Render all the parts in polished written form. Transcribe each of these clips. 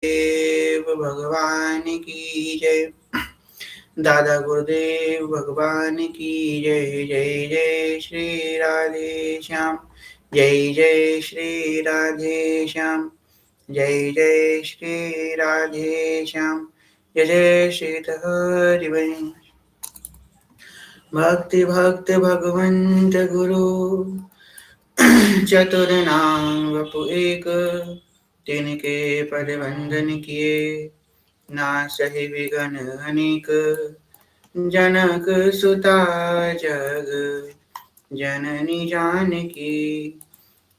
देव भगवान की जय। दादा गुरुदेव भगवान की जय। जय जय श्री राधे श्याम। जय जय श्री राधे श्याम। जय जय श्री राधे श्याम। जय जय श्री हरिवंश। भक्ति भक्त भगवंत गुरु चतुर्नाम वपु एक। तिनके पद वंदन किए, नासहि विघ्न अनेक। जनक सुता जग जननी जानकी,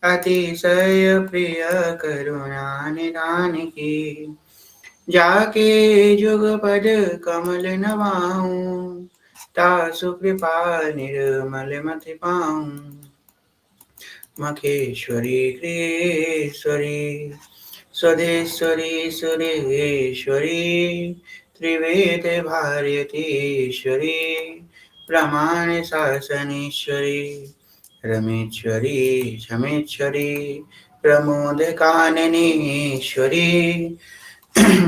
अतिशय प्रिय करुणा निधान की। जाके जुगपद कमल नवाऊं, तासु कृपा निर्मल मति पाऊं। मखेश्वरी क्रियेश्वरी, स्वदेश्वरी सुरेश्वरी, त्रिवेद भारतीश्वरी, प्रमाण शासनेश्वरी, रमेश्वरी झमेश्वरी, प्रमोद काननेश्वरी,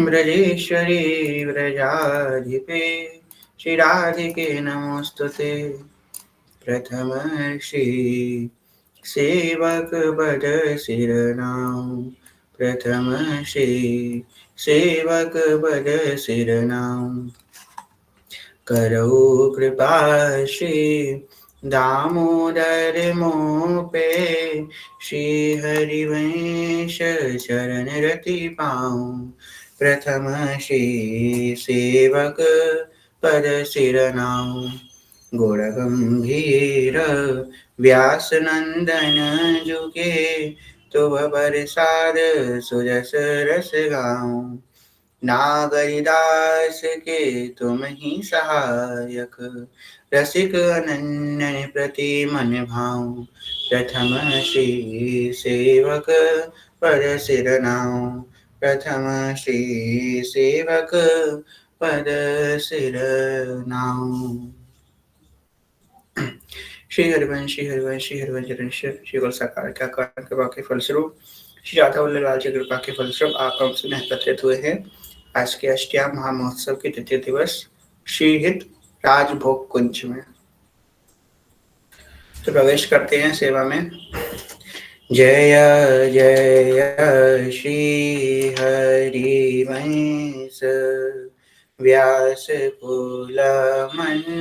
ब्रजेश्वरी व्रजाधिपे, श्री राधिके नमोस्तुते। प्रथम श्री सेवक बद सिरनाम, प्रथम श्री सेवक बद सिरनाम। करौ कृपा श्री दामोदर मोह पे, श्री हरिवंश चरण रति पाऊं। प्रथम श्री सेवक पद सिरनाम। गुण गंभीर व्यास नंदन जुगे, तुम प्रसाद सुजस रस गाऊं। नागरिदास के तुम ही सहायक, रसिक अनन्य प्रति मन भाऊं। प्रथम श्री सेवक पद सिरनाऊं। प्रथम श्री सेवक पद सिरनाऊं। श्री हरिवंश श्री हरिवंश श्री हरिवंश श्री गुरु सरकार का कृपा के फलस्वरूप, श्री राधा वल्लभ लाल जी की कृपा के फलस्वरूप आप हम सुनह एकत्रित हुए हैं आज के अष्टयाम महामहोत्सव के तृतीय दिवस श्री हित राजभोग कुंज में। तो प्रवेश करते हैं सेवा में। जय जय श्री हरिवंश, व्यास कुल मंडना,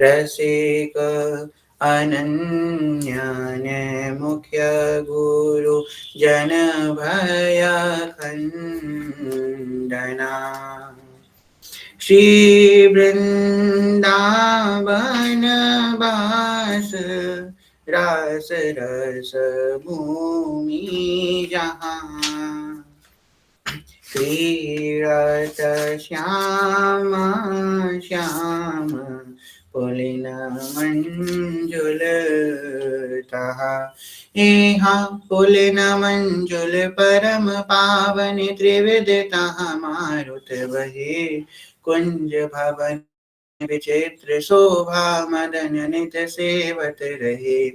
रसिक अनन्य मुख्य गुरु जन भय खंडना। श्री वृंदावन वास, रास रस भूमि जहाँ। तीरथ श्याम श्याम, पुलिन मंजुल तहा। यहाँ पुलिन मंजुल परम पावन, त्रिविध तहाँ मारुत बहे। कुंज भवन विचित्र शोभा, मदन नित सेवत रहे।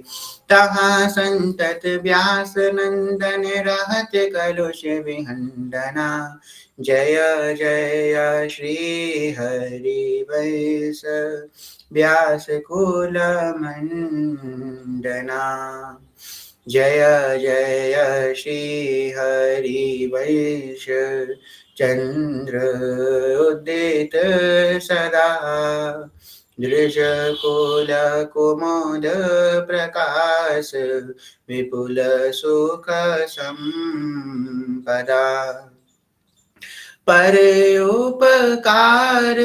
तहाँ संतत व्यास नंदन, रहत कलुष विहंडना। जय जय श्री हरिवंश, व्यास कुल मंडना। जय जय श्री हरिवंश, चंद्र उदित सदा। दृज कुल कुमुद प्रकाश, विपुल सुख संपदा। पर उपकार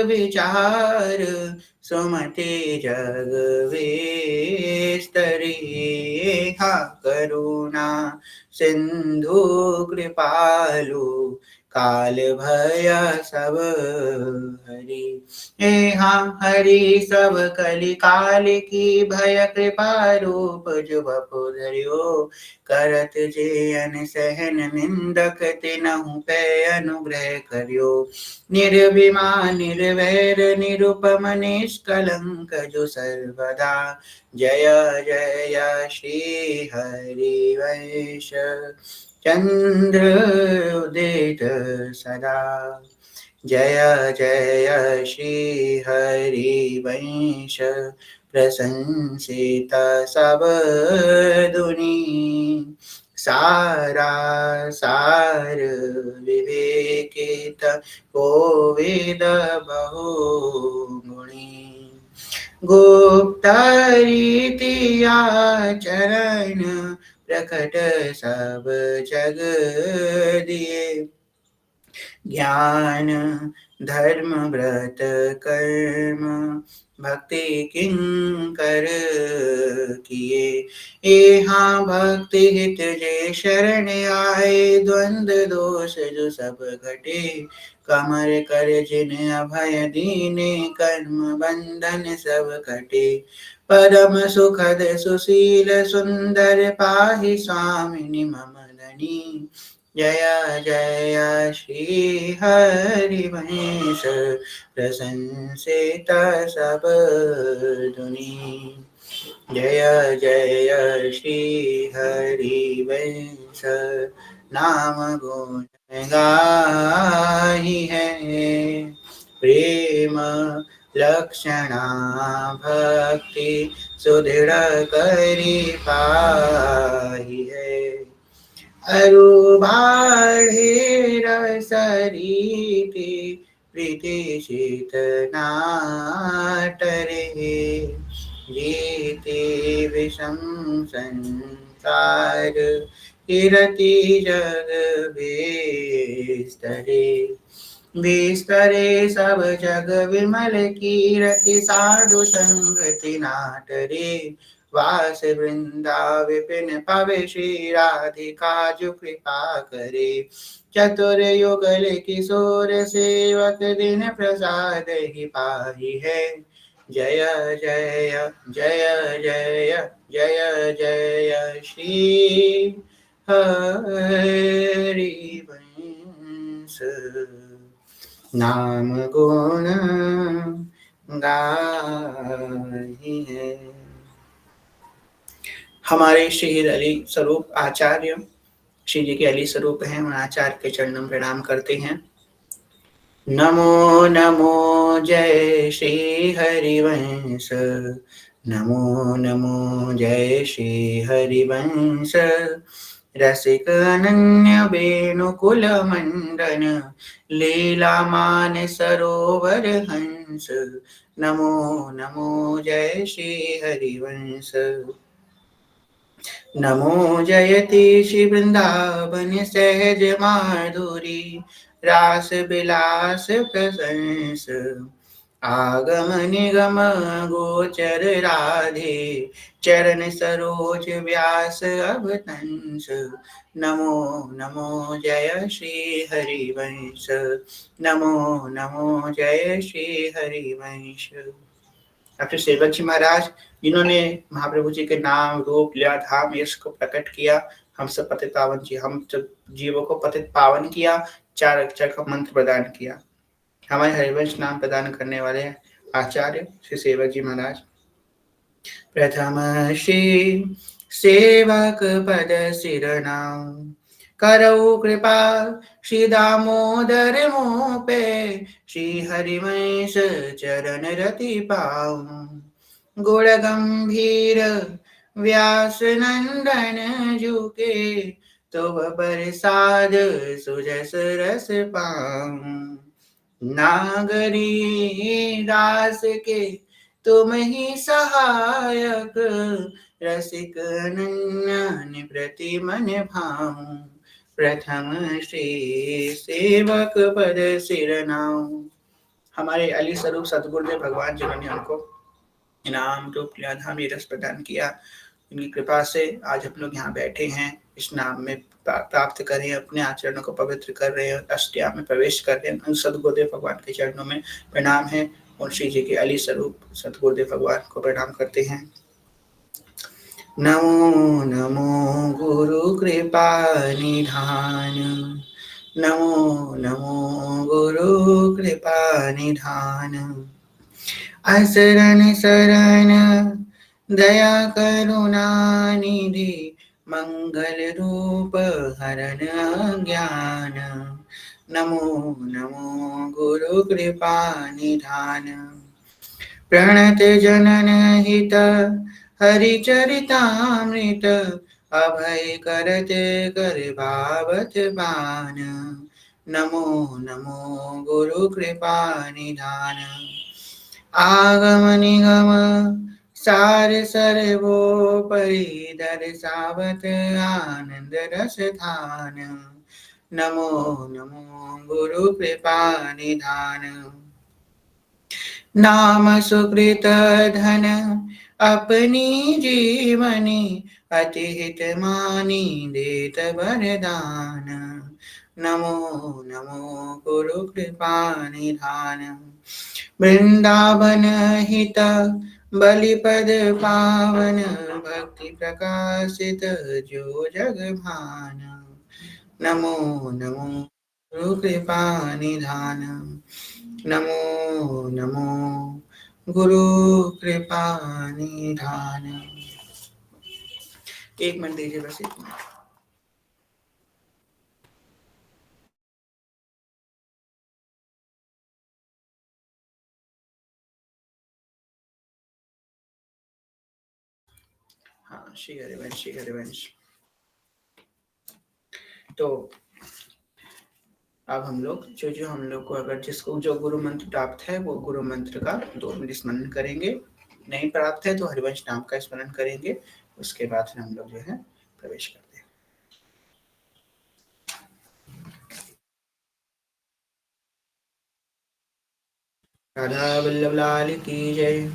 विचार, सुमति जग विस्तरी। हा करुणा सिंधु कृपालु, काल भय सब हरि। हाँ हरि सब कलि काल की, भय कृपा रूप जुब धरियो। करत जे अन सहन निंदक, तिनहु पे अनुग्रह करियो। निर्भिमान निर्वैर निरुपम निष्कलंक, जो सर्वदा जय जय श्री हरिवंश चंद्र उदित सदा। जय जय श्री हरिवंश प्रशंसित सब दुनि। सारा सार विवेकित कोविद बहुगुणी। गुप्त रीति आचरण प्रकट सब जग दिए। ज्ञान धर्म व्रत कर्म भक्ति किंकर किए। यहाँ भक्ति हित जे शरण आए, द्वंद्व दोष जो सब घटे। कमर कर जिन अभय दीने, कर्म बंधन सब कटे। परम सुखद सुशील सुंदर, पाहि स्वामिनि मम धनी। जय जय श्री हरिवंश प्रशंसित सब दुनि। जय जय श्री हरिवंश नाम गुण गाही है। प्रेम लक्षणा भक्ति सुदृढ़ करी पाही है। अरु बाढ़े रसरीति प्रीति शीत नाटरे। जीति विषम संसार कीरति जग बिस्तरे। बिस्तरे सब जग विमल कीरति, साधु संगति नाटरे। वास वृंदा विपिन पवे, श्री राधिका जो कृपा करे। चतुर युगल किशोर सेवक, दिन प्रसाद ही पाही है। जय जय जय जय जय जय श्री हरिवंश नाम गुण गाही है। हमारे श्री अली स्वरूप आचार्य श्री जी के अली स्वरूप हैं, उन आचार्य के चरणों में प्रणाम करते हैं। नमो नमो जय श्री हरिवंश, नमो नमो जय श्री हरिवंश। रसिक अनन्य वेणुकुल मंडन, लीला मान सरोवर हंस। नमो नमो जय श्री हरिवंश। नमो जयति श्री वृंदावन सहज माधुरी, रास बिलास प्रशंस। आगम निगम गोचर राधे, चरण सरोज व्यास अवतंस। नमो नमो जय श्री हरिवंश, नमो नमो जय श्री हरिवंश। अपने सेवक जी महाराज जिन्होंने महाप्रभु जी के नाम रूप लीला धाम यश को प्रकट किया, हम सब पतित पावन जी, हम सब जीवों को पतित पावन किया, 4 अक्षर का मंत्र प्रदान किया। हमारे हरिवंश नाम प्रदान करने वाले आचार्य श्री सेवक जी महाराज। प्रथम श्री सेवक पद सिर नाम, करऊ कृपा श्री दामोदर मोह पे। श्री हरिवंश चरण रति पाऊं, गुण गंभीर व्यास नंदन जुके। तो प्रसाद सुजस रस पाऊं, नागरी दास के तुम ही सहायक। रसिक अनन्य प्रति मन भाऊं, प्रथम श्री सेवक पद सिर नाऊं। हमारे अली स्वरूप सतगुरुदेव भगवान जिन्होंने हमको इनाम रूप लीला धाम रस प्रदान किया, उनकी कृपा से आज हम लोग यहाँ बैठे हैं, इस नाम में प्राप्त कर रहे हैं, अपने आचरणों को पवित्र कर रहे हैं, अष्टयाम में प्रवेश कर रहे हैं। उन सदगुरुदेव भगवान के चरणों में प्रणाम है और श्री जी के अली स्वरूप सदगुरुदेव भगवान को प्रणाम करते हैं। नमो नमो गुरु कृपा निधान, नमो नमो गुरु कृपा निधान। असरण शरण दया करुणा निधि मंगल रूप हरण ज्ञान। नमो नमो गुरु कृपा निधान। प्रणत जनन हित हरिचरितामृत अभय करत कर भावत बान। नमो नमो गुरु कृपा निधान। आगम निगम सार सर्वोपरि दर्शावत आनंद रस धान। नमो नमो गुरु कृपा निधान। नाम सुकृत धन अपनी जीवनी अति हित मानी देत वरदान। नमो नमो गुरु कृपा निधान। वृंदावन हित बलिपद पावन भक्ति प्रकाशित जो जग भान। नमो नमो गुरु कृपा निधान। नमो नमो गुरु कृपा निधान। एक मिनट दीजिए, बस एक मिनट। हाँ, श्री हरिवंश, श्री हरिवंश। तो अब हम लोग जो जो हम लोग को अगर जिसको जो गुरु मंत्र प्राप्त है वो गुरु मंत्र का 2 मिनट स्मरण करेंगे। नहीं प्राप्त है तो हरिवंश नाम का स्मरण करेंगे। उसके बाद फिर हम लोग जो है प्रवेश करते हैं। राधा वल्लभ लाल की जय।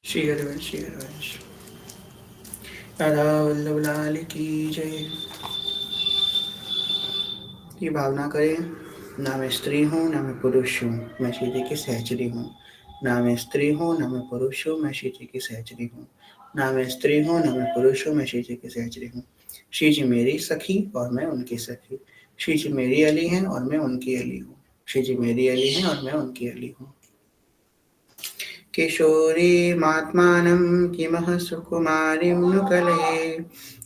श्री हरिवंश, श्री हरिवंश। राधा वल्लभ लाल की जय। ये भावना करें, ना मैं स्त्री हूँ ना मैं पुरुष हूँ, मैं श्री जी की सहचरी हूँ। ना मैं स्त्री हूँ ना मैं पुरुष हूँ, मैं श्री जी की सहचरी हूँ। ना मैं स्त्री हूँ ना मैं पुरुष हूँ, मैं श्री जी की सहचरी हूँ। श्री जी मेरी सखी और मैं उनकी सखी। श्री जी मेरी अली हैं और मैं उनकी अली हूँ। श्री जी मेरी अली हैं और मैं उनकी अली हूँ। किशोरीमात्मानं किमः सुकुमारीं नु कलये।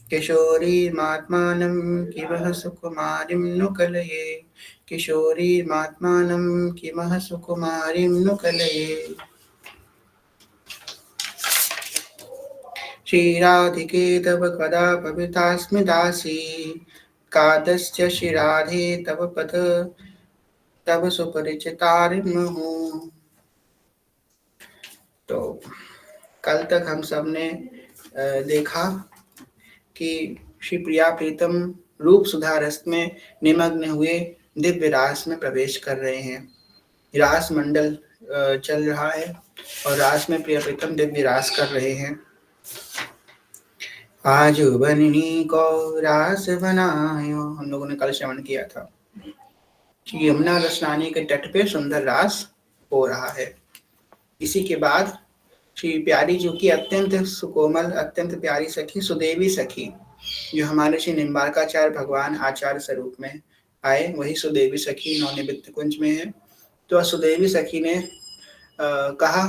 किशोरीमात्मानं किमः सुकुमारीं नु कलये। किशोरीमात्मानं किमः सुकुमारीं नु कलये। श्रीराधिके तव कदा पवितास्मि दासी। कादस्य श्रीराधे तव पद तव सुपरिचितारिं हूँ। तो कल तक हम सब ने देखा कि श्री प्रिया प्रीतम रूप सुधा रस में निमग्न हुए दिव्य रास में प्रवेश कर रहे हैं। रास मंडल चल रहा है और रास में प्रिया प्रीतम दिव्य रास कर रहे हैं। आज बननी को रास बनायो, हम लोगों ने कल श्रवण किया था। यमुना रसनानी के तट पे सुंदर रास हो रहा है। इसी के बाद श्री प्यारी जो की अत्यंत सुकोमल, अत्यंत प्यारी सखी सुदेवी सखी जो हमारे श्री निम्बार्काचार्य भगवान आचार्य स्वरूप में आए, वही सुदेवी सखी नवनिवृत्त कुंज में है। तो सुदेवी सखी ने कहा,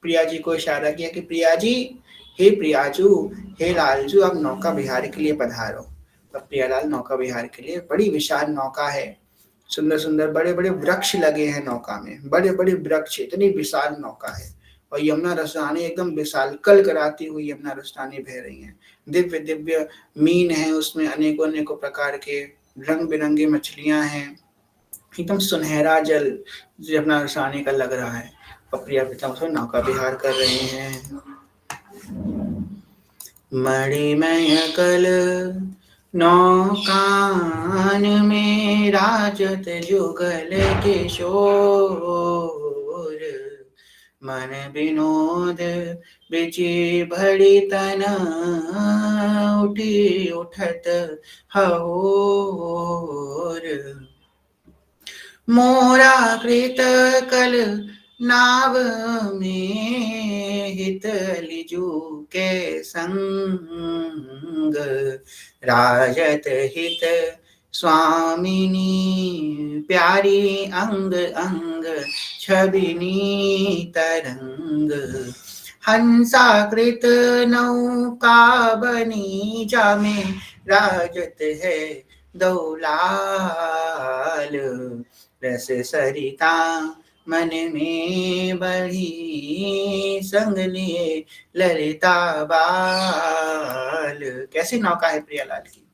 प्रिया जी को इशारा किया कि प्रिया जी, हे प्रियाजू, हे लालजू, अब नौका विहार के लिए पधारो। तब प्रियालाल नौका विहार के लिए, बड़ी विशाल नौका है, सुंदर सुंदर बड़े बड़े वृक्ष लगे हैं नौका में, बड़े बड़े वृक्ष, इतनी विशाल नौका है। और यमुना रसरानी एकदम विशाल कल कराती हुई यमुना रसरानी बह रही है। दिव्य दिव्य मीन है उसमें, अनेकों अनेकों प्रकार के रंग बिरंगी मछलियां हैं, एकदम सुनहरा जल यमुना रसरानी का लग रहा है। और प्रिया पिता उसमें नौका विहार कर रहे हैं। मणिमय कल नौकान में राजत जुगल किशोर, मन विनोद बिची भड़ी तन उठी उठत हहोर। मोरा कृत कल नाव में हित लिजू के संग, राजत हित स्वामिनी प्यारी अंग अंग छबिनी तरंग। हंसाकृत नौका बनी जामे राजत है दौलाल, रस सरिता मन में बढ़ी संग लिए ललिता बाल। कैसी नौका है प्रियालाल की,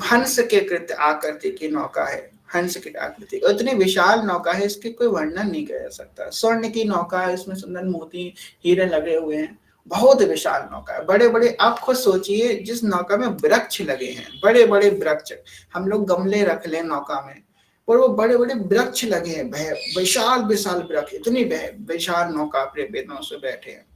हंस के कृत आकृति की नौका है, हंस की आकृति, इतनी विशाल नौका है, इसकी कोई वर्णन नहीं किया जा सकता। स्वर्ण की नौका है, इसमें सुंदर मोती हीरे लगे हुए हैं, बहुत विशाल नौका है, बड़े बड़े, आप खुद सोचिए जिस नौका में वृक्ष लगे हैं, बड़े बड़े वृक्ष, हम लोग गमले रख लें नौका में, और वो बड़े बड़े वृक्ष लगे हैं, विशाल विशाल वृक्ष, इतनी विशाल नौका अपने बेटों से बैठे हैं।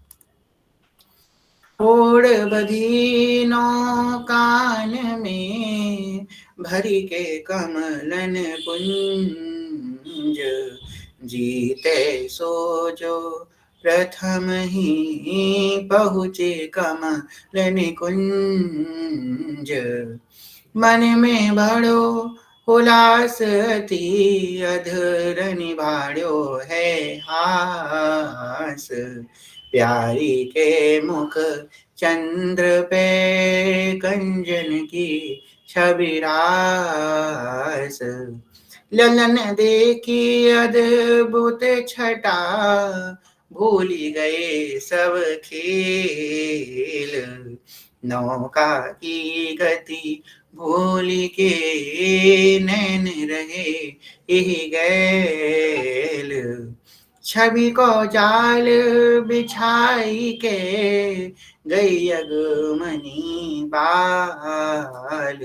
ओढ़ बधी नौकान में भरी के कमलन पुंज, जीते सो जो प्रथम ही पहुँचे कमलन कुंज। मन में बड़ो उल्लास अति अधर निभाड़ो है हास, प्यारी के मुख चंद्र पे कंजन की छबिरास। ललन देखी अद्भुत छटा, भूली गए सब खेल, नौका की गति भूली के नैन रहे यही गैल। छवि को जाल बिछाई के गई अगमनी बाल,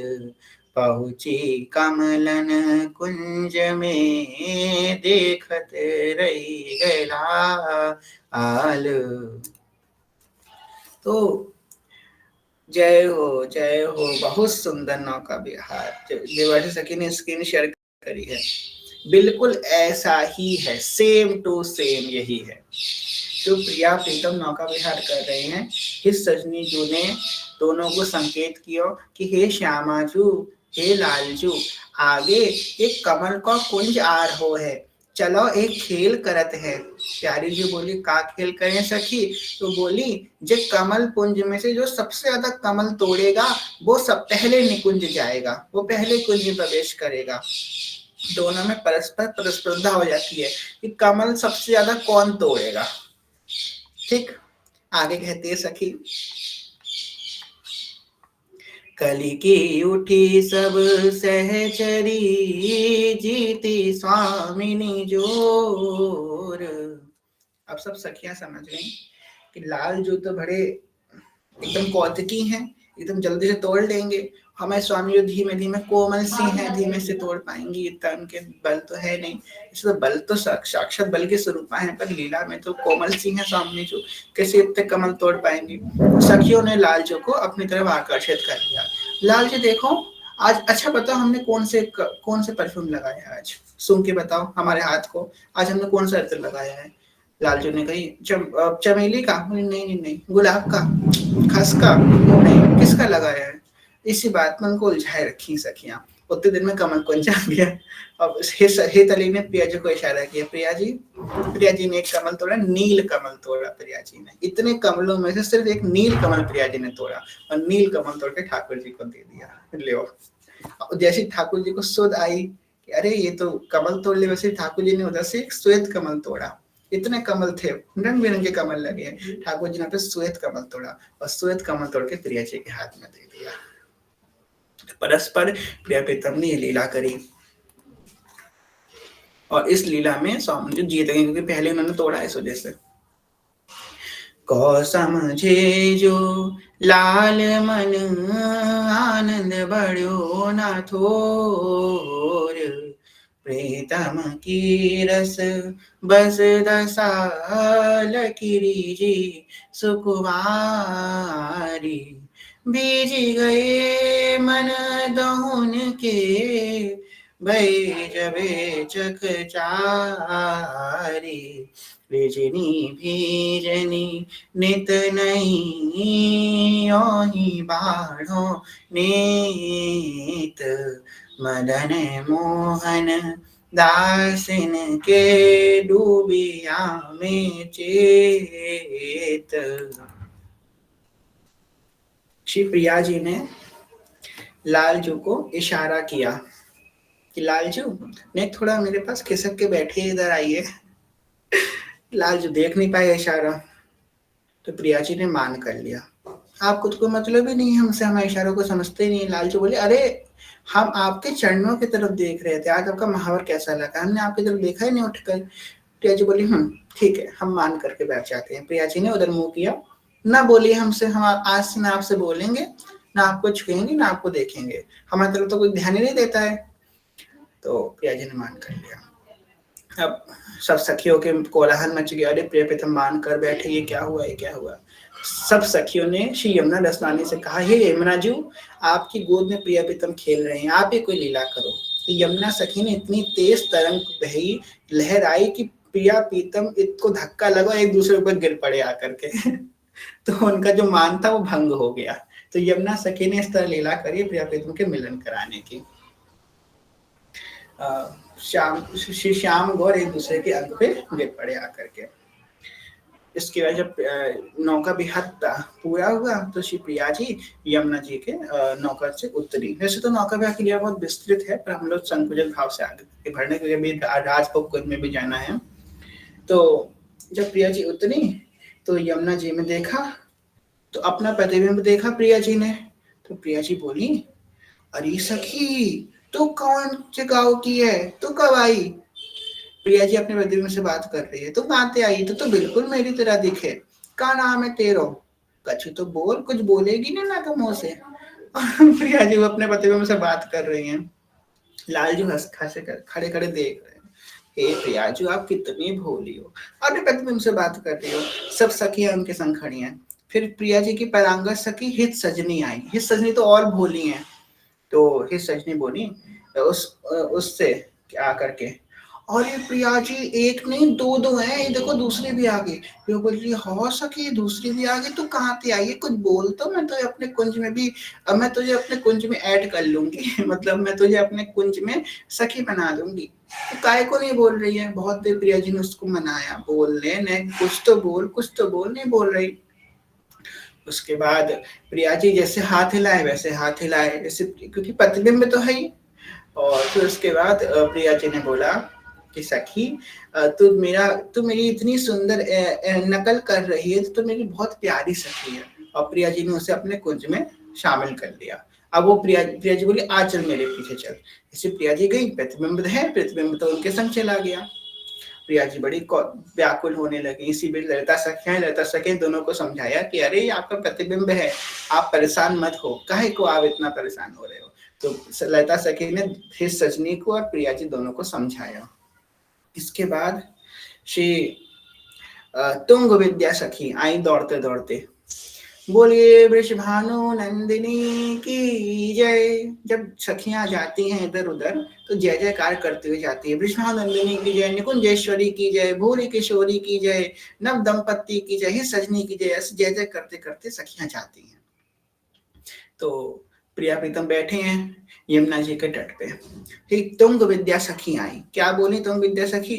पहुँची कमलन कुंज में देखत रही गैला आल। तो जय हो जय हो, बहुत सुंदर नौका विहार देवर्षि सखी ने स्क्रीन शेयर करी है, बिल्कुल ऐसा ही है, सेम टू सेम यही है। तो प्रिया प्रीतम नौका विहार कर रहे हैं, इस सजनी जू ने दोनों को संकेत किया कि हे श्यामाजू, हे लालजू, आगे एक कमल का कुंज आ रहो है, चलो एक खेल करत है। प्यारी जी बोली, का खेल करें सखी? तो बोली, जो कमल पुंज में से जो सबसे ज्यादा कमल तोड़ेगा वो सब पहले निकुंज जाएगा, वो पहले कुंज में प्रवेश करेगा। दोनों में परस्पर प्रतिस्पर्धा हो जाती है कि कमल सबसे ज्यादा कौन तोड़ेगा। ठीक, आगे कहती है सखी, कली की उठी सब सहचरी, जीती स्वामिनी जोर। अब सब सखियां समझ गई कि लाल जो तो बड़े एकदम कौतुकी हैं, एकदम जल्दी से तोड़ लेंगे, हमारे स्वामी जो धीमे धीमे कोमल सी हैं, धीमे से तोड़ पाएंगी, इतना उनके बल तो है नहीं। इसलिए बल तो साक्षात बल के स्वरूप है, पर लीला में तो कोमल सी हैं स्वामी जो, कैसे इतने कमल तोड़ पाएंगी। सखियों ने लालजू को अपनी तरफ आकर्षित कर लिया। लालजी देखो, आज अच्छा बताओ हमने कौन से परफ्यूम लगाया है, आज सूंघ के बताओ हमारे हाथ को, आज हमने कौन सा इत्र लगाया है। लालजू ने कही चमेली का, नहीं नहीं नहीं, गुलाब का। खसका नहीं, किसका लगाया है? इसी बात में उनको उलझाए रखी सखियां। उतने दिन में कमल कुंज आ गया। अब हेतली ने प्रिया जी को इशारा किया, प्रिया जी ने एक कमल तोड़ा, नील कमल तोड़ा प्रिया जी ने। इतने कमलों में से सिर्फ एक नील कमल प्रिया जी ने तोड़ा और नील कमल तोड़ के ठाकुर जी को दे दिया, ले। जैसे ठाकुर जी को सुध आई कि अरे ये तो कमल तोड़ ले, वैसे ठाकुर जी ने उधर से एक श्वेत कमल तोड़ा। इतने कमल थे, रंग बिरंगे कमल लगे हैं, ठाकुर जी ने पे श्वेत कमल तोड़ा और श्वेत कमल तोड़ के प्रिया जी के हाथ में दे दिया। परस्पर प्रिया प्रीतम ने ये लीला करी और इस लीला में स्वामी जी जीत गए, क्योंकि पहले उन्होंने तोड़ा इस वजह से। को समझे जो लाल मन आनंद बढ़ो ना थोर, प्रीतम की रस बस दसाल किरीजी सुकुमारी, बीज गए मन दहुन के भई जबे चकचारी, रजनी भीजनी नित नहीं ओहि बाढ़ो नीत, मदन मोहन दासिन के डूबिया में चेत। श्री प्रिया जी ने लालजू को इशारा किया कि लालजू ने थोड़ा मेरे पास खिसक के बैठे, इधर आइए। लालजू देख नहीं पाए इशारा, तो प्रिया जी ने मान कर लिया। आपको तो कोई मतलब ही नहीं है हमसे, हमारे इशारों को समझते ही नहीं। लालजू बोले, अरे हम आपके चरणों की तरफ देख रहे थे, आज आपका महावर कैसा लगा, हमने आपकी तरफ देखा ही नहीं उठकर। प्रिया जी बोली, ठीक है, हम मान करके बैठ जाते हैं। प्रिया जी ने उधर मुंह किया, ना बोलिए हमसे, हम आज से ना आपसे बोलेंगे, ना आपको छुएंगे, ना आपको देखेंगे, हमारी तरफ तो कोई ध्यान ही नहीं देता है। तो प्रिया जी ने मान कर लिया। अब सब सखियों के कोलाहल मच गया, अरे प्रिया प्रीतम मान कर बैठे, ये क्या हुआ, ये क्या हुआ। सब सखियों ने श्री यमुना रसनानी से कहा, हे यमुना जी, आपकी गोद में प्रिया प्रीतम खेल रहे हैं, आप ही कोई लीला करो। तो यमुना सखी ने इतनी तेज तरंग बही, लहर आई कि प्रिया प्रीतम इसको धक्का लगा, एक दूसरे ऊपर गिर पड़े आकर के। तो उनका जो मान था वो भंग हो गया। तो यमुना सखी ने इस तरह लीला करी प्रिया प्रीतम के मिलन कराने की। श्री श्याम गौर एक दूसरे के अंग पे गिर पड़े आकर के। इसके बाद जब नौका विहार पूरा हुआ तो श्री प्रिया जी यमुना जी के नौका से उतरी। वैसे तो नौका विहार की लीला बहुत विस्तृत है, पर हम लोग संकुचित भाव से आगे बढ़ने के लिए भी राजभोग कुंज में भी जाना है। तो जब प्रिया जी उतरी तो यमुना जी में देखा, तो अपना प्रतिबिंब देखा प्रिया जी ने। तो प्रिया जी बोली, अरे सखी, तू कौन से गाँव की है, तू कब आई? प्रिया जी अपने प्रतिबिंब से बात कर रही है, तू कहाँ से आई? तो बिल्कुल मेरी तरह दिखे, का नाम है तेरो? कछु तो बोल, कुछ बोलेगी ना तो मुंह से। प्रिया जी वो अपने प्रतिबिंब से बात कर रही हैं। लालजू हंस खासे खड़े खड़े देख रहे हैं। हे प्रिया जी, आप कितनी भोली हो, अपने प्रतिबिंब से बात कर रही हो। सब सखियां उनके संग खड़ी हैं। फिर प्रिया जी की परांगत सखी हित सजनी आई। हित सजनी तो और भोली हैं। तो हित सजनी बोली उससे क्या करके, और ये प्रिया जी एक नहीं दो दो हैं, ये देखो दूसरी भी आ गई। वो बोल रही, हो सके दूसरी भी आ गई, तू कहाँ से आई है, कुछ बोल तो मैं तुझे अपने कुंज में भी, अब मैं तुझे अपने कुंज में ऐड कर लूंगी। मतलब मैं तुझे अपने कुंज में सखी बना दूंगी। तो काय को नहीं बोल रही है? बहुत देर प्रिया जी ने उसको मनाया, बोल ले नहीं, कुछ तो बोल, कुछ तो बोल, नहीं बोल रही। उसके बाद प्रिया जी जैसे हाथ हिलाए वैसे हाथ हिलाए, जैसे क्योंकि प्रतिबिंब तो है ही। और फिर उसके बाद प्रिया जी ने बोला कि सखी, तू मेरी इतनी सुंदर नकल कर रही है, तो मेरी बहुत प्यारी सखी है। और प्रिया जी ने उसे अपने कुंज में शामिल कर लिया। अब वो प्रिया जी बोली, आ चल मेरे पीछे चल। इसे प्रिया जी गई, प्रतिबिंब है, प्रतिबिंब तो उनके संग चला गया। प्रिया जी बड़ी व्याकुल होने लगी। इसी बीच ललिता सखियां दोनों को समझाया कि अरे ये आपका प्रतिबिंब है, आप परेशान मत हो, काहे को आप इतना परेशान हो रहे हो। तो ललिता सखी ने फिर सजनी को और प्रिया जी दोनों को समझाया। इसके बाद श्री तुंग विद्या सखी आई दौड़ते दौड़ते। बोलिए वृषभानु नंदिनी की जय। जब सखियां जाती हैं इधर उधर तो जय जयकार करते हुए जाती है। वृषभानु नंदिनी की जय, निकुंजेश्वरी की जय, भूरी किशोरी की जय, नव दंपत्ति की जय, हे सजनी की जय। ऐसे जय जय करते करते सखियां जाती हैं। तो प्रिया प्रीतम बैठे हैं यमुना जी के तट पे। ठीक, तुंग विद्या सखी आई। क्या बोली तुंग विद्या सखी?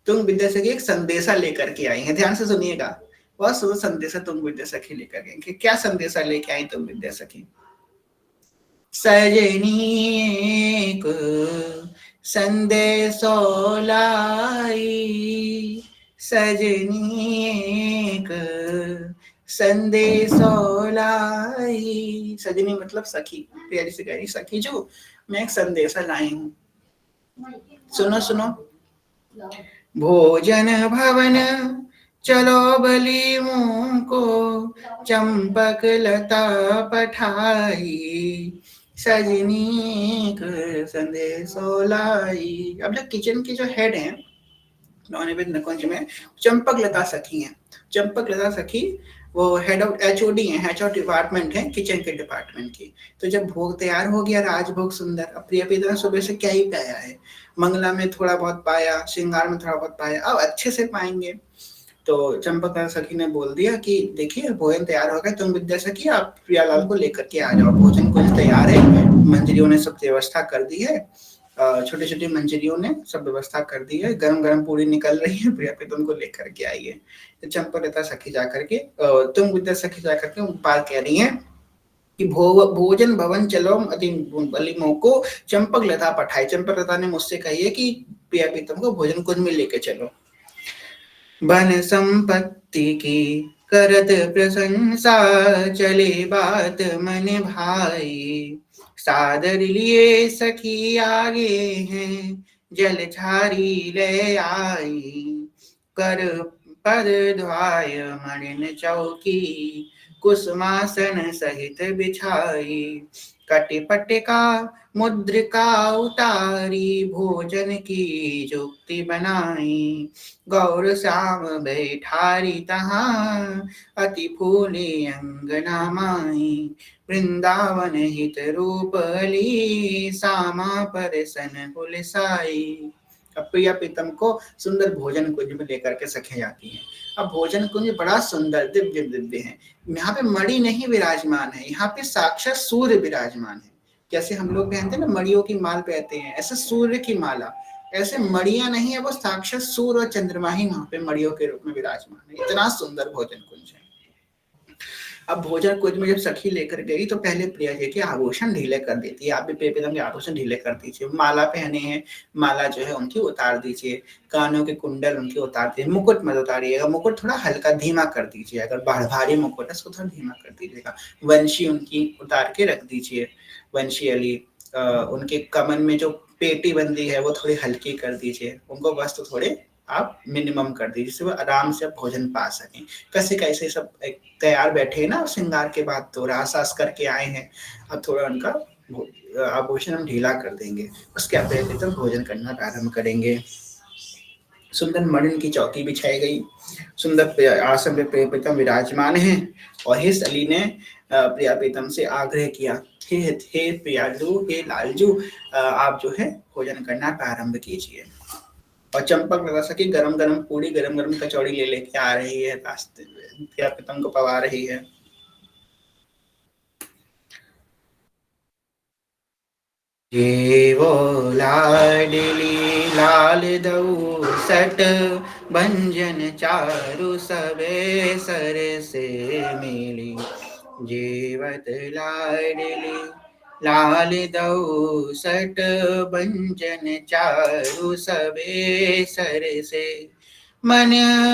तुंग विद्या सखी एक संदेशा लेकर के आई है। ध्यान से सुनिएगा, बहुत सुंदर संदेशा तुंग विद्या सखी लेकर गई। कि क्या संदेशा लेके आई तुंग विद्या सखी? सजनी एक संदेशो लाई, सजनी एक संदेशो लाई। सजनी मतलब सखी, प्यारी से कह रही सखी जो मैं एक संदेशा लाई हूँ। सुनो सुनो। भोजन भवन चलो बलि मुँह को, चंपक लता पठाई, सजनी संदेशो लाई। अब जो किचन की जो हेड है नॉनवेज नकुंज में, चंपक लता सखी हैं। चंपक लता सखी वो हेड ऑफ HOD है, हेड ऑफ डिपार्टमेंट है किचन के डिपार्टमेंट की। तो जब भोग तैयार हो गया, राजभोग सुंदर, अब प्रिय प्रीतम सुबह से क्या ही पाया है, मंगला में थोड़ा बहुत पाया, श्रृंगार में थोड़ा बहुत पाया, अब अच्छे से पाएंगे। तो चंपक सखी ने बोल दिया कि देखिए भोजन तैयार हो गया, तुम विद्या सखी आप प्रियालाल को लेकर के आ जाओ, भोजन कुछ तैयार है, मंजरियों ने सब व्यवस्था कर दी है, छोटे छोटे मंजरियों ने सब व्यवस्था कर दी है, गरम गरम पूरी निकल रही है, प्रिया प्रीतम को लेकर के आई है। तो चंपक सखी जाकर के तुम विद्या सखी जाकर के बात कह रही है कि भोजन भवन चलो अति बलि मोह को चंपक लता पठाई। चंपक लता ने मुझसे कही है कि प्रिया प्रीतम को भोजन कुंज में लेके चलो। बन संपत्ति की करत प्रशंसा, चले बात मन भाई, सादर लिए सखी आगे हैं, जल झारी ले आई, कर पद ध्वाय मणिन चौकी, कुसुमासन सहित बिछाई, कटिपटिका मुद्रिका उतारी, भोजन की जुक्ति बनाई, गौर श्याम बैठारी तहाँ, अति फूली अंगना माई, वृंदावन हित रूप ली, सामा परसन हुलसाई। अब प्रिया प्रीतम को सुंदर भोजन कुंज में लेकर के सखे जाती हैं। अब भोजन कुंज बड़ा सुंदर दिव्य दिव्य है। यहाँ पे मणि नहीं विराजमान है, यहाँ पे साक्षात सूर्य विराजमान है। जैसे हम लोग पहनते हैं ना मणियों की माल पहनते हैं, ऐसे सूर्य की माला, ऐसे मणियां नहीं है, वो साक्षात सूर्य और चंद्रमा ही वहां पे मणियों के रूप में विराजमान है। इतना सुंदर भोजन कुंज है। अब भोजन कुंज में जब सखी लेकर गई तो पहले प्रिया जी के आभूषण ढीले कर देती है। आप भी प्रिया प्रीतम के आभूषण ढीले कर दीजिए। माला पहने हैं, माला जो है उनकी उतार दीजिए, कानों के कुंडल उनके उतार दीजिए, मुकुट मत उतारिएगा, मुकुट थोड़ा हल्का धीमा कर दीजिए, अगर भारी मुकुट है उसको थोड़ा धीमा कर दीजिएगा। वंशी उनकी उतार के रख दीजिए, वंशी अली। उनके कमन में जो पेटी बंदी है वो थोड़ी हल्की कर दीजिए, उनको वस्त्र थोड़े आप मिनिमम कर दीजिए जिससे वो आराम से भोजन पा सकें। कैसे कैसे सब तैयार बैठे हैं ना श्रृंगार के बाद, तो रास आस करके आए हैं, अब थोड़ा उनका आभूषण हम ढीला कर देंगे, उसके बाद तो भोजन करना प्रारंभ करेंगे। सुंदर मणि की चौकी बिछाई गई, सुंदर आसन पे प्रिया प्रीतम विराजमान है, और हिस अली ने प्रिया प्रीतम से आग्रह किया, हे प्रियालू, हे लालजू, आप जो है भोजन करना प्रारंभ कीजिए। और चंपक लता सखी गरम गरम पूरी, गरम गरम कचौड़ी ले लेके आ रही है, रास्ते में प्रिया प्रीतम को पवा रही है। जेवो लाडली लाल दऊ सट, भंजन चारु सबे सर से मिली, जीवत लाडली लाल दऊ सट, भंजन चारु सबे सर से, मन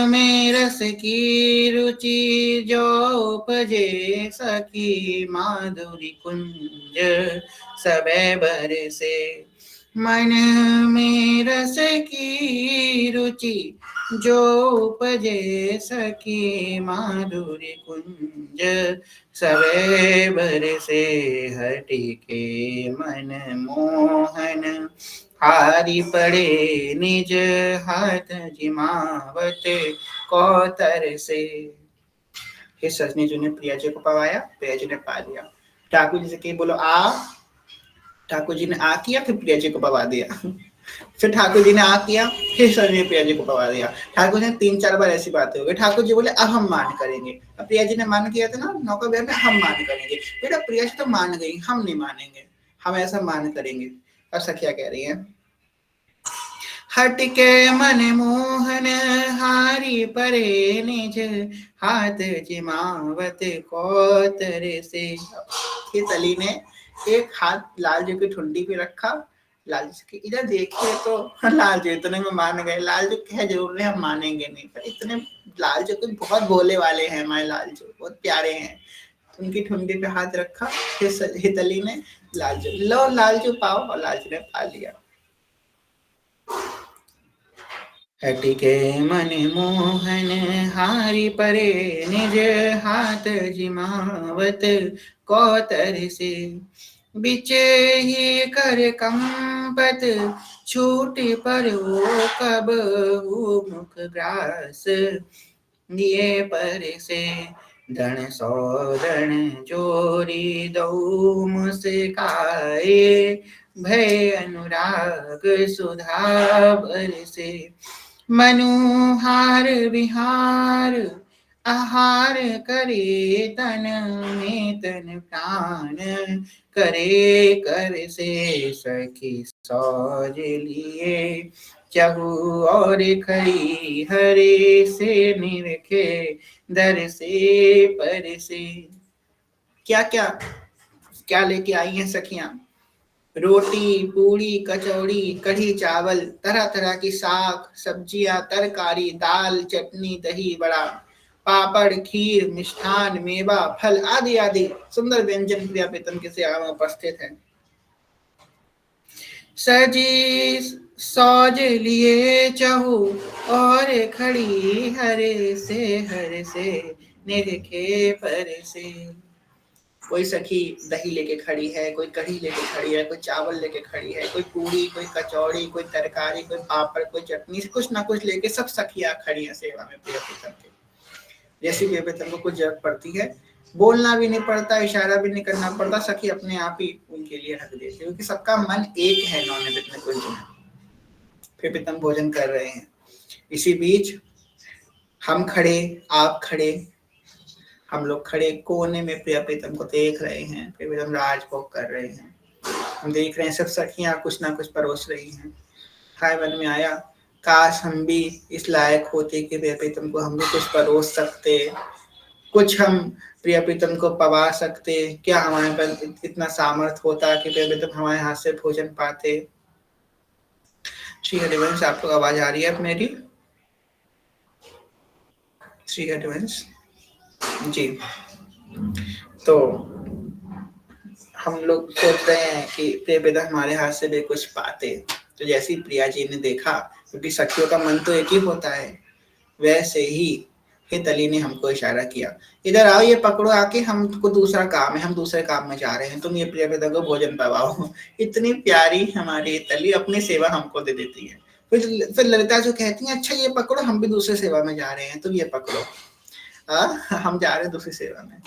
में रस की रुचि जो उपजे, सखी माधुरी कुंज सबे बरसे, मन में रस की रुचि जो उपजे, सखी माधुरी कुंज सबे बरसे, हटि के मन मोहन हारी पड़े, निज हाथ जिमावत कौतर से। हे सजनी जी ने प्रिया जी को पवाया, प्रिया जी ने पा लिया। ठाकुर जी से कही बोलो आ, ठाकुर जी ने आ किया, फिर प्रिया जी को पवा दिया। फिर ठाकुर जी ने आ किया, फिर सजनी प्रिया जी को पवा दिया। ठाकुर जी ने 3-4 बार ऐसी बातें हो गई। ठाकुर जी बोले अब हम मान करेंगे। अब प्रिया जी ने मान किया था ना नौका विहार में, हम मान करेंगे। बेटा प्रिया जी तो मान गई, हम नहीं मानेंगे, हम ऐसा मान करेंगे। अब सखिया कह रही है, हटके मन मोहन हारी परे निज, हाथ जिमावत कोतर से। ये तली ने एक हाथ लाल जी की ठुंडी पे रखा, लाल जी के इधर देखिए तो लाल जी इतने में मान गए। लाल जी कह जरूर रहे हम मानेंगे नहीं, पर इतने लाल जी को बहुत भोले वाले हैं, हमारे लाल जी बहुत प्यारे हैं। उनकी ठुंडी पे हाथ रखा, फिर हितली ने लाल जी लो, लाल जी पाओ, और लाल जी ने पा लिया। हटिके मन मोहन हारी परे निज, हाथ जिमावत कोतर से। बिचे ही कर कंपत छूट पर वो कब मुख ग्रास, दिए पर से धन सौदन जोरी दऊ मुस्काए, भय अनुराग सुधा बरसे। मनुहार विहार आहार करे तन में तन प्राण, करे कर से सखी सौज लिए, चहु और खड़ी हरे से निरखे दर से पर से। क्या क्या क्या लेके आई हैं सखियां? रोटी, पूड़ी, कचौड़ी, कढ़ी चावल, तरह तरह की साग सब्जियां, तरकारी, दाल, चटनी, दही बड़ा, पापड़, खीर, मिष्ठान, मेवा, फल आदि आदि सुंदर व्यंजन प्रिया प्रीतम के सेवा में उपस्थित है। सजी सौज लिए चहु और खड़ी हर से निरखे पर से। कोई सखी दही लेके खड़ी है, कोई कढ़ी लेके खड़ी है, कोई चावल लेके खड़ी है, कोई पूरी, कोई कचौड़ी, कोई तरकारी, कोई पापड़, कोई चटनी, कुछ ना कुछ लेके सब सखियां खड़ी है सेवा में प्रिय प्रीतम के। जैसी प्रिय प्रीतम को कुछ जरूरत पड़ती है, बोलना भी नहीं पड़ता, इशारा भी नहीं करना पड़ता, सखी अपने आप ही उनके लिए रख देती है, क्योंकि सबका मन एक है नौने कुंज में। प्रिय प्रीतम भोजन कर रहे हैं, इसी बीच हम खड़े, आप खड़े, हम लोग खड़े कोने में प्रिया प्रीतम को देख रहे हैं। प्रिया प्रीतम राजभोग कर रहे हैं, हम देख रहे हैं सब सखियां कुछ ना कुछ परोस रही हैं। हाय मन में आया, काश हम भी इस लायक होते कि प्रिया प्रीतम को हम भी कुछ परोस सकते, कुछ हम प्रिया प्रीतम को पवा सकते। क्या हमारे पास इतना सामर्थ्य होता कि प्रिया प्रीतम हमारे हाथ से भोजन पाते। श्री हरिवंश, आपको आवाज आ रही है मेरी? श्री हरिवंश जी। तो हम लोग सोच रहे हैं कि प्रिया प्रीतम हमारे हाथ से भी कुछ पाते। तो जैसे ही प्रिया जी ने देखा, क्योंकि सखियों का मन तो एक ही होता है, वैसे ही हितली ने हमको इशारा किया, इधर आओ, ये पकड़ो आके, हमको दूसरा काम है, हम दूसरे काम में जा रहे हैं, तुम ये प्रिया प्रीतम को भोजन पवाओ। इतनी प्यारी हमारी हितली अपनी सेवा हमको दे देती है। फिर ललिता जो कहती है, अच्छा ये पकड़ो, हम भी दूसरे सेवा में जा रहे हैं, तुम ये पकड़ो। हम जा रहे हैं दूसरी सेवा में।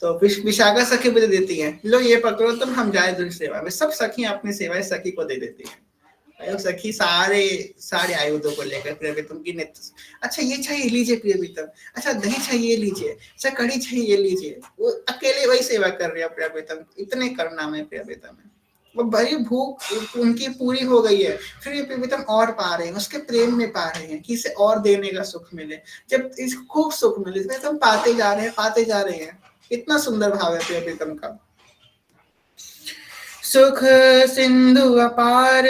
तो विशाखा सखी भी दे देती है, लो ये पकड़ो तुम, हम जाए दूसरी सेवा में। सब सखी अपनी सेवाएं सखी को दे देती है। सखी सारे सारे आयुधों को लेकर प्रिय प्रीतम की नेत्र, अच्छा ये चाहिए लीजिए प्रिय प्रीतम, अच्छा दही चाहिए लीजिए, अच्छा कढ़ी चाहिए लीजिए। वो अकेले वही सेवा कर रही है प्रिय प्रीतम, इतने करुणा में प्रिय प्रीतम है। वो बड़ी भूख उनकी पूरी हो गई है, फिर ये प्रिय प्रीतम और पा रहे हैं, उसके प्रेम में पा रहे हैं कि इसे और देने का सुख मिले। जब इसको खूब सुख मिले तो हम पाते जा रहे हैं, पाते जा रहे हैं। इतना सुंदर भाव है प्रिय प्रीतम का। सुख सिंधु अपार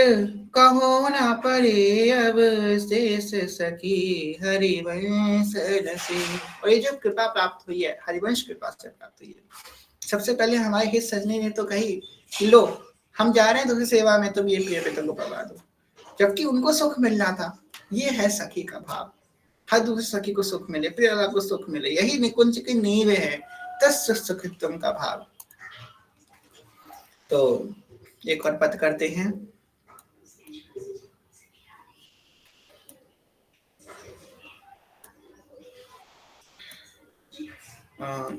कहो न परे, अब शेष सखी हरिवंश रसे। और ये जो कृपा प्राप्त हुई है, हरिवंश कृपा से प्राप्त हुई है। सबसे पहले हमारे हित सजनी ने तो कही, लो हम जा रहे हैं तुझे सेवा में, तुम ये प्रिय प्रीतम को पवा दो, जबकि उनको सुख मिलना था। ये है सखी का भाव, हर दूसरे सखी को सुख मिले, प्रियला को सुख मिले, यही निकुंज की नींव है, तस् सखित्वम का भाव। तो एक और पद करते हैं।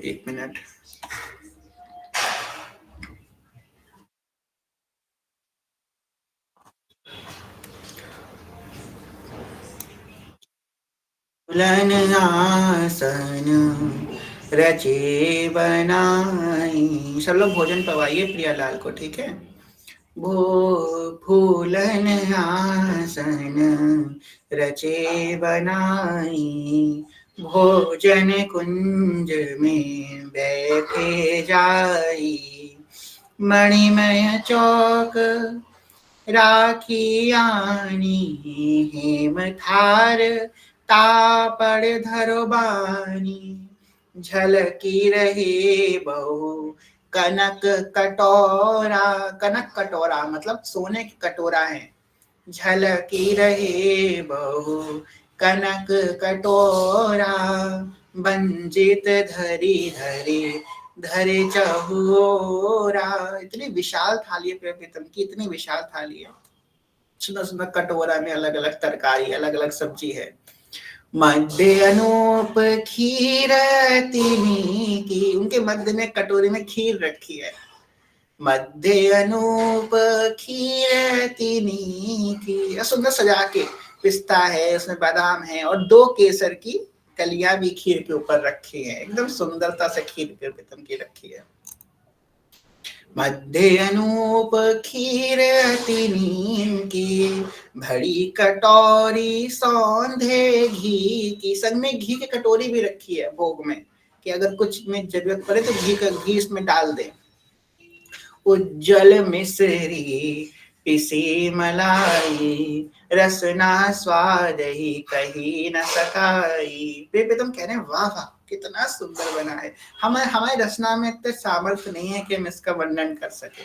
एक मिनट। दुल्हन आसन रचे बनाई। सब लोग भोजन पवाइए प्रियालाल को, ठीक है। फूलन आसन रचे बनाई, भोजन कुंज में बैठे जाई। मणिमय चौक राखी आनी, हेम थार तापड़ धरो बानी। झलकी रहे बहु कनक कटोरा, कनक कटोरा मतलब सोने की कटोरा है। झलकी रहे बहु कनक कटोरा, बंजित धरी धरी धरे चहुरा। इतनी विशाल थाली है प्रीतम की, इतनी विशाल थाली है। सुंदर सुंदर कटोरा में अलग अलग तरकारी, अलग अलग सब्जी है। मध्य अनूप खीर तिनी की, उनके मध्य में कटोरी में खीर रखी है। मध्य अनूप खीर तिनी की, सुंदर सजा के पिस्ता है, उसमें बादाम है और 2 केसर की कलियां भी खीर के ऊपर रखी है। एकदम सुंदरता से खीर प्रीतम की रखी है। मध्य अनूप खीर तिनी की, भरी कटोरी सौंधे घी की। संग में घी की कटोरी भी रखी है भोग में, कि अगर कुछ में जरूरत पड़े तो घी इसमें डाल दे। उज्जवल मिश्री पिसी मलाई, रसना स्वाद ही कही न सकाई। प्रीतम कह रहे हैं वाह वाह कितना सुंदर बना है। हमारे रचना में इतने सामर्थ्य नहीं है कि हम इसका वर्णन कर सके।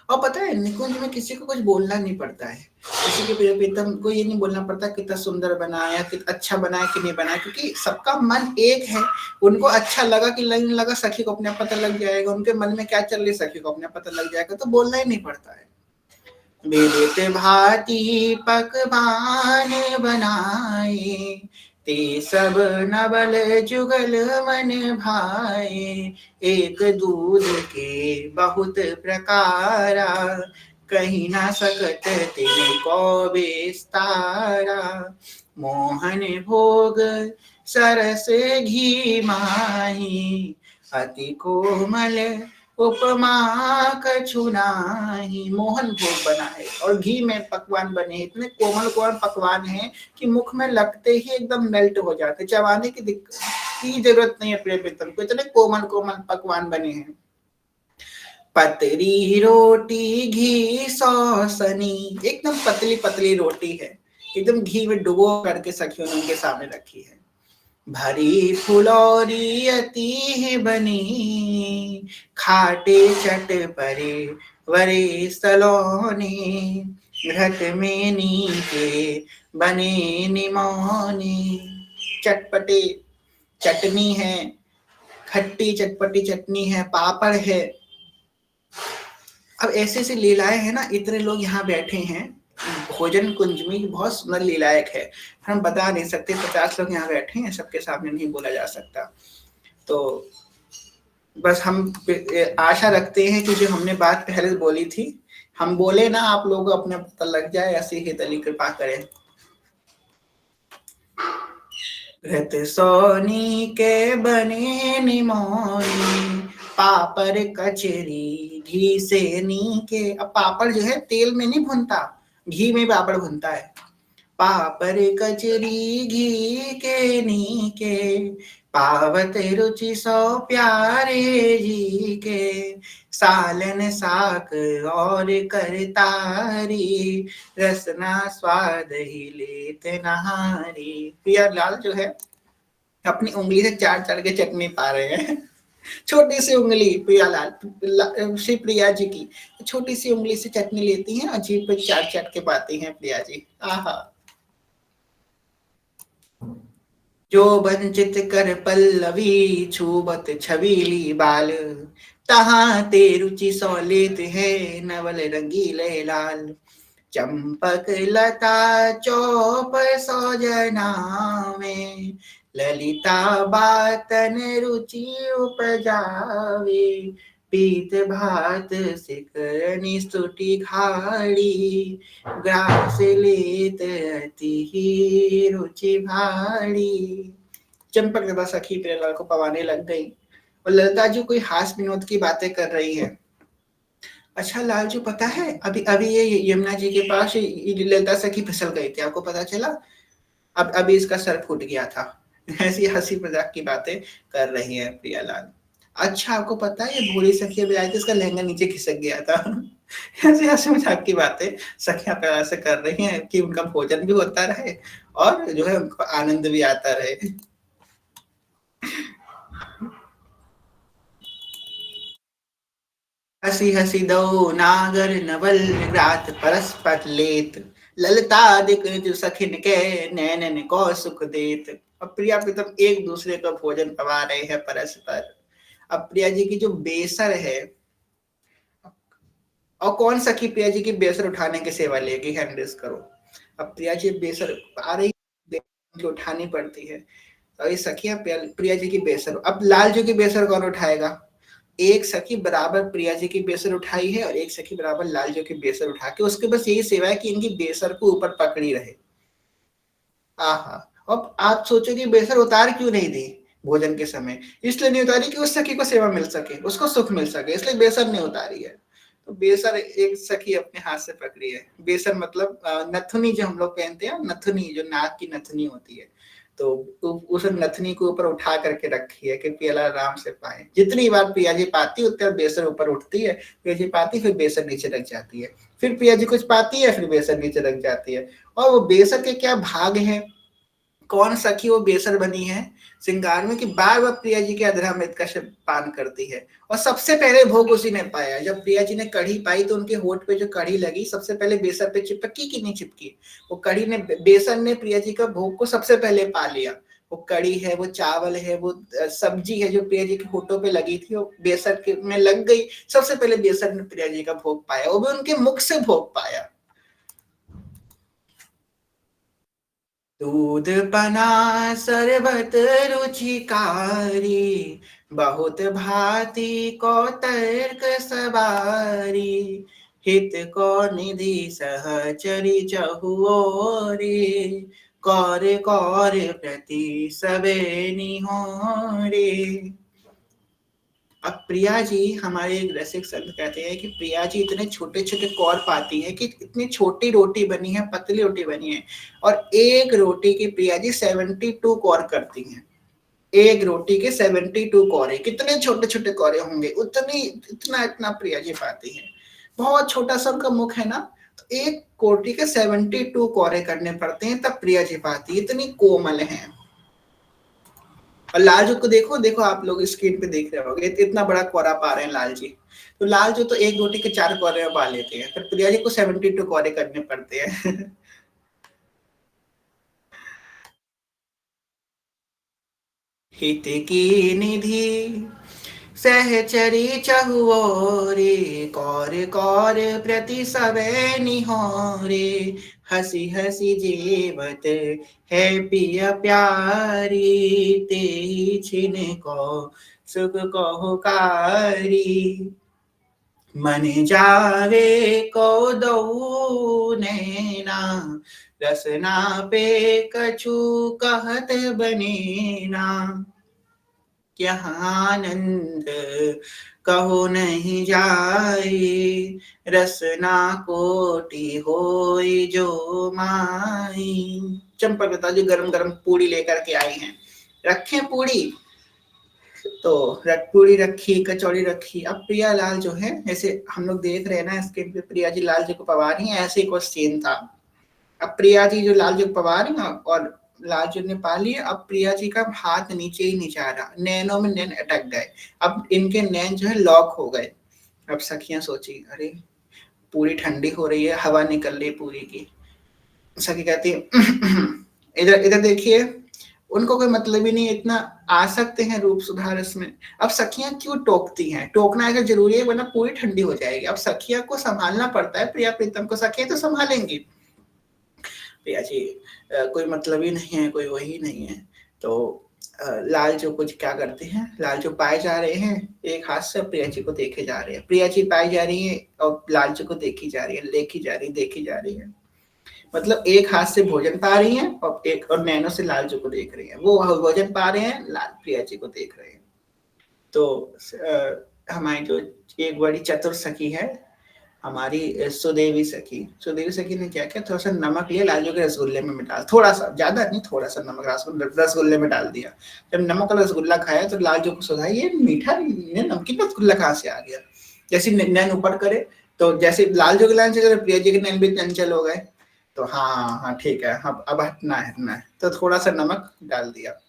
और पता है निकुंज में किसी को कुछ बोलना नहीं पड़ता है, किसी के प्रीतम को ये नहीं बोलना पड़ता कितना सुंदर बनाया, कितना अच्छा बनाया कि नहीं बनाया, क्योंकि सबका मन एक है। उनको अच्छा लगा कि नहीं लगा सखी को अपने पता लग जाएगा, उनके मन में क्या चल रही सखी को अपने पता लग जाएगा, तो बोलना ही नहीं पड़ता है। विदित भांति पकवान बनाए, ते सब नवल जुगल मन भाए। एक दूध के बहुत प्रकारा, कहीं ना सकत तिनको विस्तारा। मोहन भोग सरस घी माही, अति कोमल उपमा कछु नाही। मोहन भोग बना है और घी में पकवान बने, इतने कोमल कोमल पकवान हैं कि मुख में लगते ही एकदम मेल्ट हो जाते, चबाने की जरूरत नहीं है प्रीतम को, इतने कोमल कोमल पकवान बने हैं। पतरी रोटी घी सौसनी, एकदम पतली पतली रोटी है, एकदम घी में डुबो करके सखियों ने उनके सामने रखी है। भरी फुलौरी अति बनी, खाटे चट परे वरे सलोने। घट में नीचे बने निमोने। चटपटे चटनी है, खट्टी चटपटी चटनी है, पापड़ है। अब ऐसे ऐसी लीलाएं हैं ना, इतने लोग यहाँ बैठे हैं, भोजन कुंज में बहुत सुंदर लीलायक है, हम बता नहीं सकते। 50 लोग यहाँ बैठे हैं, सबके सामने नहीं बोला जा सकता। तो बस हम आशा रखते हैं कि जो हमने बात पहले बोली थी, हम बोले ना, आप लोगों को अपने पता लग जाए, ऐसी ही तली कृपा करें। घृत सोनी के बने निमोनी, पापड़ कचरी घी से नी के। अब पापड़ जो है तेल में नहीं भुनता, घी में पापड़ भुनता है। पापड़ कचरी घी के नी के, पावत रुचि सो प्यारे जी के। सालन साक और करतारी, रसना स्वाद ही लेत नहारी। प्रियालाल जो है अपनी उंगली से चाट चाट के चटनी पा रहे हैं। छोटी सी उंगली प्रियालाल, श्री प्रिया जी की छोटी सी उंगली से चटनी लेती हैं और जीभ पे चाट चाट के पाती हैं प्रिया जी। आहा। जो वंचित कर पल्लवी, छूबत छबीली बाल। तहाँ ते रुचि सौलेत है, नवल रंगीले लाल। चंपक लता चौप सौजना में, ललिता बातन रुचि उपजावे, पीत भात सिकरनि स्तुति घाड़ी, ग्रास लेत अति ही रुचि भाड़ी। चंपक जब सखी प्रियलाल को पवाने लग गई और ललिता जी कोई हास विनोद की बातें कर रही है। अच्छा लालजू पता है, अभी अभी ये यमुना जी के पास ललिता सखी फिसल गई थी, आपको पता चला? अब अभी इसका सर फूट गया था। ऐसी हंसी मजाक की बातें कर रही है प्रियालाल। अच्छा आपको पता है ये भोली सखी अभी आई थी, इसका लहंगा नीचे खिसक गया था। ऐसी हंसी मजाक की बातें सखियां प्यार से कर रही हैं कि उनका भोजन भी होता रहे और जो है उनको आनंद भी आता रहे। हसी हसी दो नागर नवल रात परस्पर लेत, ललता दिक जो सखिन के नैनन को सुख देत। अब प्रिया प्रीतम एक दूसरे का भोजन पवा रहे हैं परस्पर। अब प्रिया जी की जो बेसर है, और कौन सखी प्रिया जी की बेसर उठाने की सेवा लेगी, हैंडल्स करो। अब प्रिया जी बेसर आ रही, जो उठानी पड़ती है, तो ये सखियां प्रिया जी की बेसर, अब लाल जी की बेसर कौन उठाएगा? एक सखी बराबर प्रिया जी की बेसर उठाई है और एक सखी बराबर लाल जी की बेसर उठा के उसके बस यही सेवा है कि इनकी बेसर को ऊपर पकड़ी रहे। आहा। अब आप सोचो कि बेसर उतार क्यों नहीं दी भोजन के समय? इसलिए नहीं उतारी कि उस सखी को सेवा मिल सके, उसको सुख मिल सके, इसलिए बेसर नहीं उतारी है। तो बेसर एक सखी अपने हाथ से पकड़ी है। बेसर मतलब नथुनी जो हम लोग पहनते हैं, नथुनी जो नाक की नथुनी होती है, तो उस नथनी को ऊपर उठा करके रखी है कि पियाला आराम से पाए। जितनी बार पिया जी पाती उतनी बार बेसर ऊपर उठती है, पिया जी पाती फिर बेसर नीचे रख जाती है, फिर पिया जी कुछ पाती है फिर बेसर नीचे रख जाती है। और वो बेसर के क्या भाग है, कौन सखी वो बेसर बनी है श्रृंगार में कि बार बार प्रिया जी के अधरामृत का पान करती है। और सबसे पहले भोग उसी ने पाया। जब प्रिया जी ने कढ़ी पाई तो उनके होठ पे जो कढ़ी लगी सबसे पहले बेसर पे चिपकी कि नहीं चिपकी? वो कढ़ी ने, बेसर ने प्रिया जी का भोग को सबसे पहले पा लिया। वो कढ़ी है, वो चावल है, वो सब्जी है जो प्रिया जी के होठों पे लगी थी, वो बेसर के में लग गई। सबसे पहले बेसर ने प्रिया जी का भोग पाया, वो भी उनके मुख से भोग पाया। दूध पना सरबत रुचिकारी, बहुत भांति को तर्क सवारी, हित को निधि सहचरी चहुओरे, कौर कौर प्रति सबे निहोरे। अब प्रिया जी, हमारे एक रसिक संत कहते हैं कि प्रिया जी इतने छोटे छोटे कौर पाती है कि इतनी छोटी रोटी बनी है, पतली रोटी बनी है, और एक रोटी की प्रिया जी 72 कौर करती हैं। एक रोटी के 72 कौरे, कितने छोटे छोटे कौरे होंगे, उतनी इतना इतना प्रिया जी पाती है। बहुत छोटा सा उनका मुख है ना, तो एक रोटी के 72 कौरे करने पड़ते हैं तब प्रिया जी पाती है, इतनी कोमल है। और लाल जो को देखो, देखो आप लोग स्क्रीन पे देख रहे होंगे, इतना बड़ा कोरा पा रहे हैं लाल जी। तो लाल जो तो एक रोटी के 4 कोरे पा लेते हैं, फिर प्रिया जी को 72 कोरे करने पड़ते हैं। हित की निधि सहचरी चहुओरे, कौर कौर प्रति सबे निहोरे, हसी हसी जीवत है पिया प्यारी, ते छिन को सुख कहो कारी, मन जावे को दो नैना, रसना पे कछु कहत बनेना, क्या आनंद कहो नहीं जाए, रसना कोटि होई जो माई। चंपक बता जो गरम गरम पूड़ी लेकर के आई हैं, रखें पूड़ी, तो पूड़ी रखी, कचौड़ी रखी। अब प्रिया लाल जो है, ऐसे हम लोग देख रहे हैं ना स्क्रीन पे, प्रिया जी लाल जी को पवा रही है, ऐसे ही कुछ सीन था। अब प्रिया जी जो लाल जी को पवा रही है और लाल जी ने पा लिया, अब प्रिया जी का हाथ नीचे ही नहीं जा रहा, नैनों में नैन अटक गए। अब इनके नैन जो है लॉक हो गए। अब सखियां सोची, अरे पूरी ठंडी हो रही है, हवा निकल रही पूरी की। सखी कहती इधर इधर देखिए, उनको कोई मतलब ही नहीं, इतना आसक्त हैं रूप सुधार इसमें। अब सखियां क्यों टोकती हैं? टोकना अगर जरूरी है, वरना पूरी ठंडी हो जाएगी। अब सखिया को संभालना पड़ता है, प्रिया प्रीतम को सखिया तो संभालेंगी। प्रिया जी कोई मतलब ही नहीं है, कोई वही नहीं है। तो लालचू कुछ क्या करते हैं, लालचू पाए जा रहे हैं, एक हाथ से प्रिया जी को देखे जा रहे हैं, प्रिया जी पाई जा रही है और लालचू को देखी जा रही है, देखी जा रही, देखी जा रही है। मतलब एक हाथ से भोजन पा रही हैं और एक और नैनो से लालचू को देख रही हैं, वो भोजन पा रहे हैं, लाल प्रिया जी को देख रहे हैं। तो हमारी जो एक बड़ी चतुर सखी है, हमारी सुदेवी सखी ने क्या किया, थोड़ा सा नमक लिया, लालचू के रसगुल्ले में डाल, थोड़ा सा, ज्यादा नहीं, थोड़ा सा नमक रसगुल्ले में डाल दिया। जब नमक वाला रसगुल्ला खाया तो लालचू को सोचा ये मीठा नमकीन रसगुल्ला कहाँ से आ गया। जैसे नैन ऊपर करे तो जैसे लालचू के लाइन से प्रिया जी के नैन भी चंचल हो गए, तो हाँ हाँ ठीक है, अब हटना है, तो थोड़ा सा नमक डाल दिया।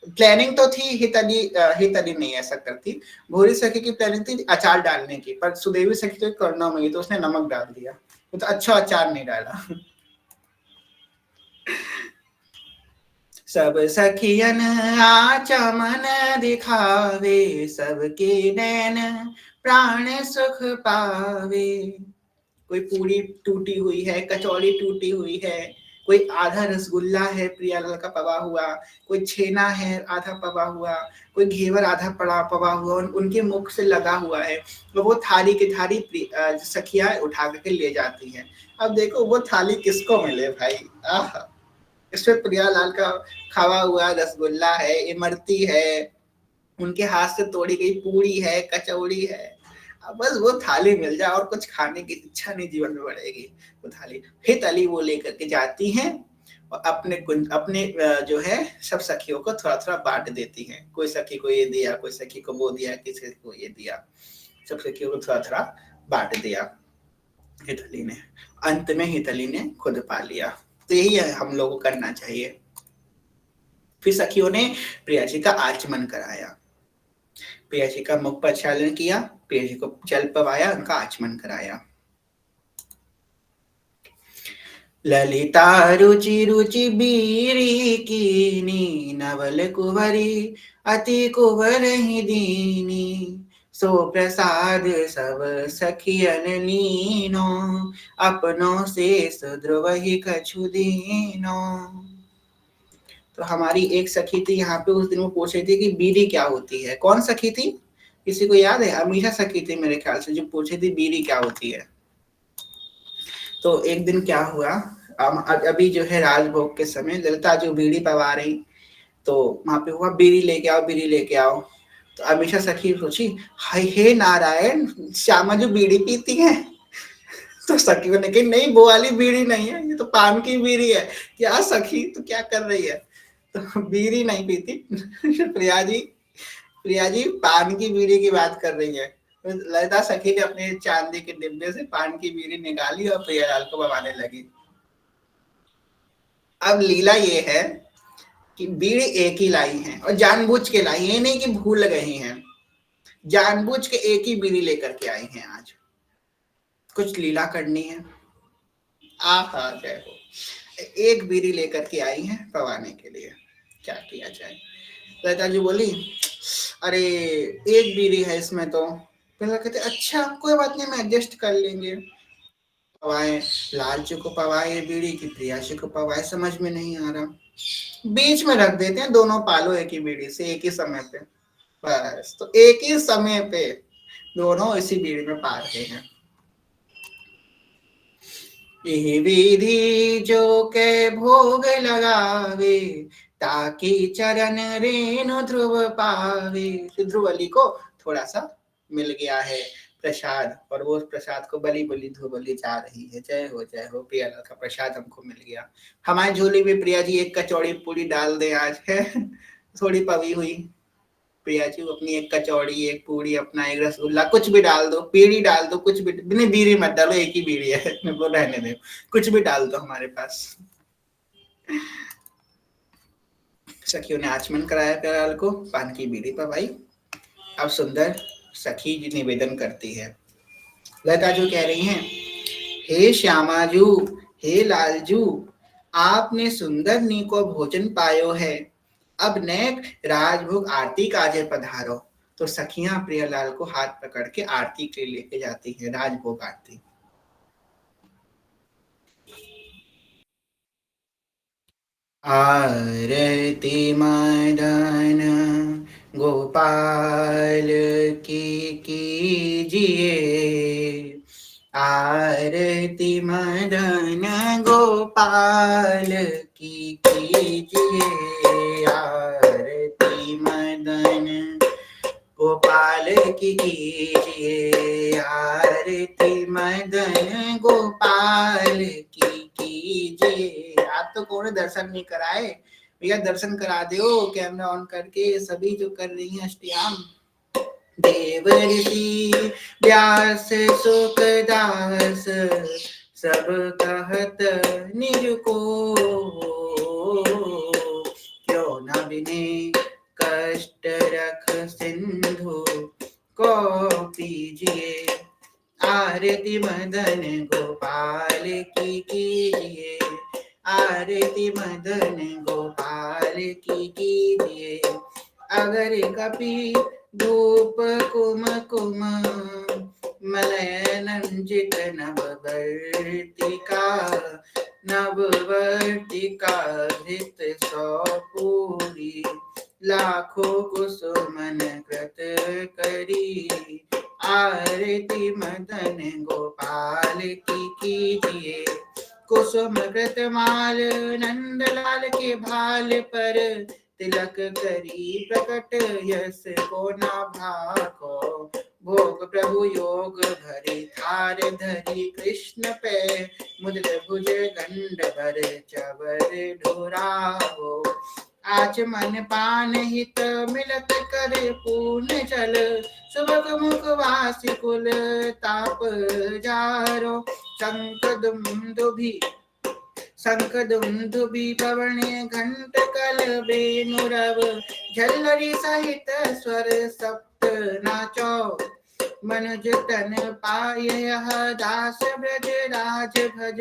प्लानिंग तो थी हितली नहीं ऐसा करती, भूरी सखी की प्लानिंग थी अचार डालने की, पर सुदेवी सखी तो करना में तो उसने नमक डाल दिया, तो अच्छा अचार नहीं डाला। सब सखियन आचमन दिखावे, सबके नैन प्राण सुख पावे। कोई पूरी टूटी हुई है, कचौड़ी टूटी हुई है, कोई आधा रसगुल्ला है प्रियालाल का पवा हुआ, कोई छेना है आधा पवा हुआ, कोई घेवर आधा पड़ा पवा हुआ, उनके मुख से लगा हुआ है, तो वो थाली की थाली सखिया उठा के ले जाती हैं। अब देखो वो थाली किसको मिले भाई, आह, इसमें प्रियालाल का खावा हुआ रसगुल्ला है, इमरती है, उनके हाथ से तोड़ी गई पूरी है, कचौड़ी है, बस वो थाली मिल जाए और कुछ खाने की इच्छा नहीं जीवन में बढ़ेगी। वो थाली फिर तली वो लेकर के जाती हैं और अपने जो है सब सखियों को थोड़ा थोड़ा बांट देती हैं, कोई सखी को ये दिया, कोई सखी को वो दिया, किसी को ये दिया, सब सखियों को थोड़ा थोड़ा बांट दिया हितली ने। अंत में हितली ने खुद पा लिया। तो यही है हम लोगों को करना चाहिए। फिर सखियों ने प्रिया जी का आचमन कराया, प्रिया जी का मुख प्रक्षालन किया, प्रिया जी को जल पवाया, उनका आचमन कराया। ललिता रुचि रुचि बीरी कीनी, नवल कुंवरी अति कुंवर ही दीनी, सो प्रसाद सब सखियन लीनो, अपनों से सुध्रुव ही कछु दीनो। तो हमारी एक सखी थी यहाँ पे, उस दिन वो पूछ रही थी कि बीरी क्या होती है। कौन सखी थी, किसी को याद है? अमीषा सखी थी मेरे ख्याल से, जो पूछी थी बीरी क्या होती है। तो एक दिन क्या हुआ, अभी जो है राजभोग के समय ललिता जो बीड़ी पवा रही, तो वहां पे हुआ बीड़ी लेके आओ, बीड़ी लेके आओ। तो अमीषा सखी सोची, हाय हे नारायण, श्यामा जो बीड़ी पीती है। तो सखी ने कही नहीं, वो वाली बीड़ी नहीं है, ये तो पान की बीड़ी है। क्या सखी तो क्या कर रही है, तो बीड़ी नहीं पीती। प्रिया जी पान की बीड़ी की बात कर रही है। तो ललिता सखी ने अपने चांदी के डिब्बे से पान की बीड़ी निकाली और प्रियालाल को बवाने लगी। अब लीला ये है कि बीड़ी एक ही लाई है और जानबूझ के लाई, ये नहीं कि भूल गए हैं, जानबूझ के एक ही बीड़ी लेकर के आई हैं आज, कुछ लीला करनी है। आहा जय हो, एक बीड़ी लेकर के आई हैं पवाने के लिए, क्या किया जाए। ललिता जी बोली, अरे एक बीड़ी है इसमें तो। फिर कहते अच्छा कोई बात नहीं, मैं एडजस्ट कर लेंगे। पवाए लालचू को पवाए बीड़ी की प्रियाशी को पवाए, समझ में नहीं आ रहा, बीच में रख देते हैं दोनों पालो एक ही बीड़ी से एक ही समय पे, बस तो एक ही समय पे दोनों इसी बीड़ी में पा रहे हैं। यही विधि जो के भोग लगावे, ताकि चरण रेणु ध्रुव पावे। ध्रुवली को थोड़ा सा मिल गया है प्रसाद, और वो प्रसाद को बली बली ध्रुवली जा रही है। जय हो, प्रिया का प्रसाद हमको मिल गया। हमारी झोली में प्रिया जी एक कचौड़ी पूरी डाल दे आज है, थोड़ी पवी हुई। प्रिया जी अपनी एक कचौड़ी, एक पूरी, अपना एक रसगुल्ला, कुछ भी डाल दो, बीड़ी डाल दो, कुछ भी नहीं, बीड़ी मत डालो, एक ही बीड़ी है वो रहने दो, कुछ भी डाल दो हमारे पास। सखियों ने आचमन कराया प्याराल को, पान की बीड़ी पर भाई। अब सुंदर सखी जी निवेदन करती है, लता जो कह रही हैं, हे श्यामाजू, हे लालजू, आपने सुंदर नी को भोजन पायो है, अब नेक राजभोग आरती काजे पधारो। तो सखियां प्रियलाल को हाथ पकड़ के आरती के लिए लेके जाती है, राजभोग आरती। आरती मदन गोपाल की कीजिए, आरती मदन गोपाल की कीजिए, आरती मदन गोपाल की कीजिए, आरती मदन गोपाल की कीजिए। आप तो कौन दर्शन नहीं कराए भैया, दर्शन करा दो कैमरा ऑन करके। सभी जो कर रही हैं अष्टयाम, देव ऋषि व्यास सुखदास सब कहत निज को, क्यों न बिने कष्ट रख सिंधु को पीजिए, आरती मदन गोपाल की कीजिए, आरती मदन गोपाल की कीजिए। अगर कपि धूप कुम कुम मलय नंजित नववर्तिका, नववर्तिका धृत सौपूरी, लाखों कुसुमन कृत करी, आरती मदन गोपाल की कीजिए। कुसुम कृत माल नंदलाल के भाल पर, तिलक करी प्रकट यस को ना भाको, भोग प्रभु योग भरी थार धरी, कृष्ण पे मुद्र भुज गंड भर चवर ढोराहो, आचमन पान हित मिलत करे पूर्ण चल, सुबक मुख वासी कुल ताप जारो, शंख दुंदुभि पवने घंट कल बेनुरव, झल्लरी सहित स्वर सप्त नाचो, मनुज तन पाय यह दास ब्रज राज भज,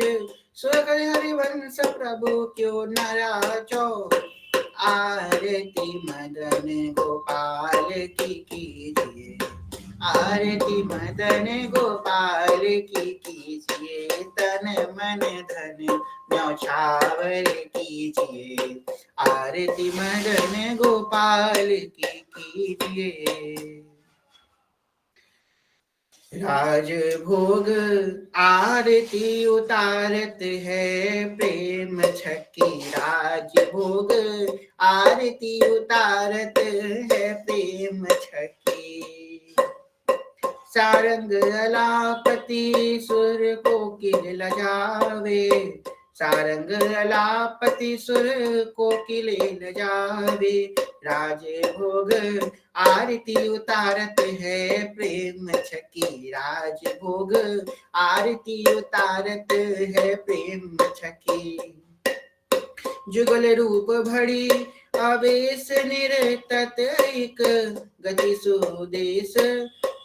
स्वर्ग हरिवंश प्रभु क्यों नाराजो, आरती मदन गोपाल की कीजिए, आरती मदन गोपाल की कीजिए, तन मन धन न्यौछावर कीजिए, आरती मदन गोपाल की कीजिए। राज भोग आरती उतारत है प्रेम छकी, राज भोग आरती उतारत है प्रेम छकी, सारंग अलापति सुर कोकिल लजावे, सारंग अलापति सुर कोकिल लजावे, राज भोग आरती उतारत है प्रेम छकी, राज भोग आरती उतारत है प्रेम छकी, जुगल रूप भड़ी आवेश निरतत एक गति सुदेश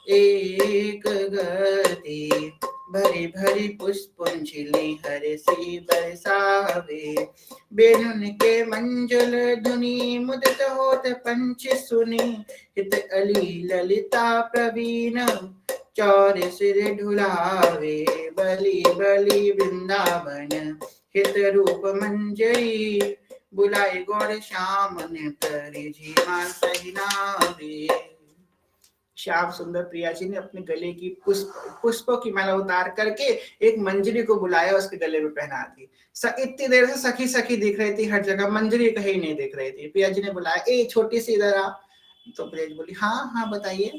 एक गति, भरी भरी पुष्पुंजलि हरषि बरसावे, बेनुन के मंजुल धुनि मुदित होत पंच सुनि, हित अली ललिता प्रवीण चौर सिर ढुलावे, बलि बलि वृंदावन हित रूप मंजरी, बुलाई गौर श्याम ने करी झीमान सहिनावे। श्याम सुंदर प्रिया जी ने अपने गले की पुष्पों की माला उतार करके एक मंजरी को बुलाया, उसके गले में पहना दी। इतनी देर से सखी सखी दिख रही थी हर जगह, मंजरी कहीं नहीं दिख रही थी। प्रिया जी ने बुलाया, ए छोटी सी इधर आ। तो प्रिया जी बोली, हाँ हाँ बताइए।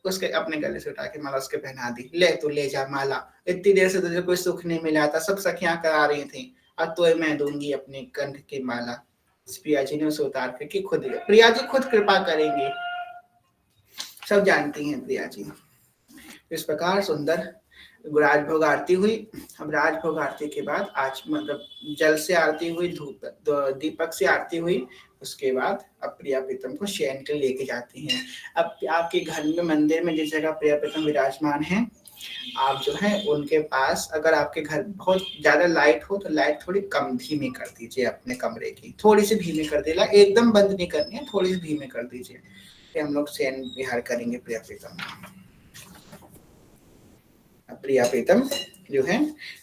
उसके अपने गले से उठा के माला उसके पहना दी। ले तू ले जा माला, इतनी देर से तुझे कोई सुख नहीं मिला था, सब सखियां करा रही थी, अब तो मैं दूंगी अपने कंठ की माला। प्रिया जी ने उसे उतार करके खुद, प्रिया जी खुद कृपा करेंगे, सब जानती हैं प्रिया जी। इस प्रकार सुंदर राजभोग आरती हुई। अब राजभोग आरती के बाद आज मतलब जल से आरती हुई, धूप दीपक से आरती हुई, उसके बाद अब प्रिया प्रीतम को शयन के लेके जाती हैं। अब आपके घर में मंदिर में जिस जगह प्रिया प्रीतम विराजमान है, आप जो है उनके पास, अगर आपके घर बहुत ज्यादा लाइट हो तो लाइट थोड़ी कम धीमी कर दीजिए, अपने कमरे की थोड़ी सी धीमी कर देला, एकदम बंद नहीं करनी है, थोड़ी सी धीमी कर दीजिए। हम लोग शयन विहार करेंगे प्रिया प्रीतम। प्रिया प्रीतम जो है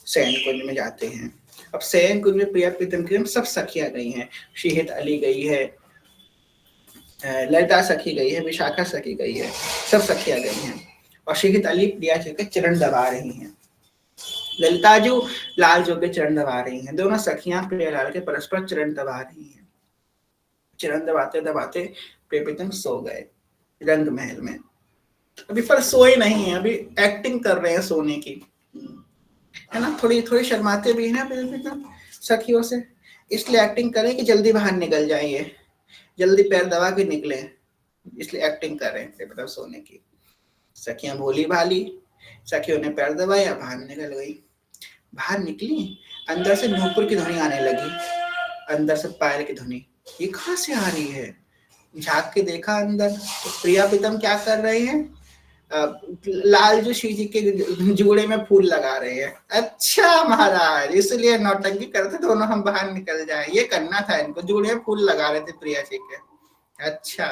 शयन कुंज में जाते हैं। अब शयन कुंज में प्रिया प्रीतम की सब सखियां गई हैं, शीहित अली गई है, ललिता सखी गई है, विशाखा सखी गई है, सब सखियां गई हैं और शीहित अली प्रिया जी के चरण दबा रही हैं। ललिता जो लाल जो के चरण दबा रही हैं, दोनों सखियां प्रियालाल के परस्पर चरण दबा रही हैं। चरण दबाते दबाते प्रियप्रीतम सो गए रंग महल में। अभी पर सोए नहीं है, अभी एक्टिंग कर रहे हैं सोने की, है ना, थोड़ी थोड़ी शर्माते भी है ना प्रियप्रीतम सखियों से, इसलिए एक्टिंग करें कि जल्दी बाहर निकल जाइए, जल्दी पैर दबा के निकले, इसलिए एक्टिंग कर रहे हैं प्रियप्रीतम सोने की। सखियां भोली भाली, सखियों ने पैर दबाया, बाहर निकल गई। बाहर निकली, अंदर से नूपुर की ध्वनि आने लगी, अंदर से पायल की ध्वनि, ये कहाँ से आ रही है? झांक के देखा अंदर तो प्रिया प्रीतम क्या कर रहे हैं, लाल जो शिव जी के जूड़े में फूल लगा रहे हैं। अच्छा महाराज, इसलिए नौटंकी करते दोनों हम बाहर निकल जाए, ये करना था इनको, जूड़े में फूल लगा रहे थे प्रिया जी के। अच्छा,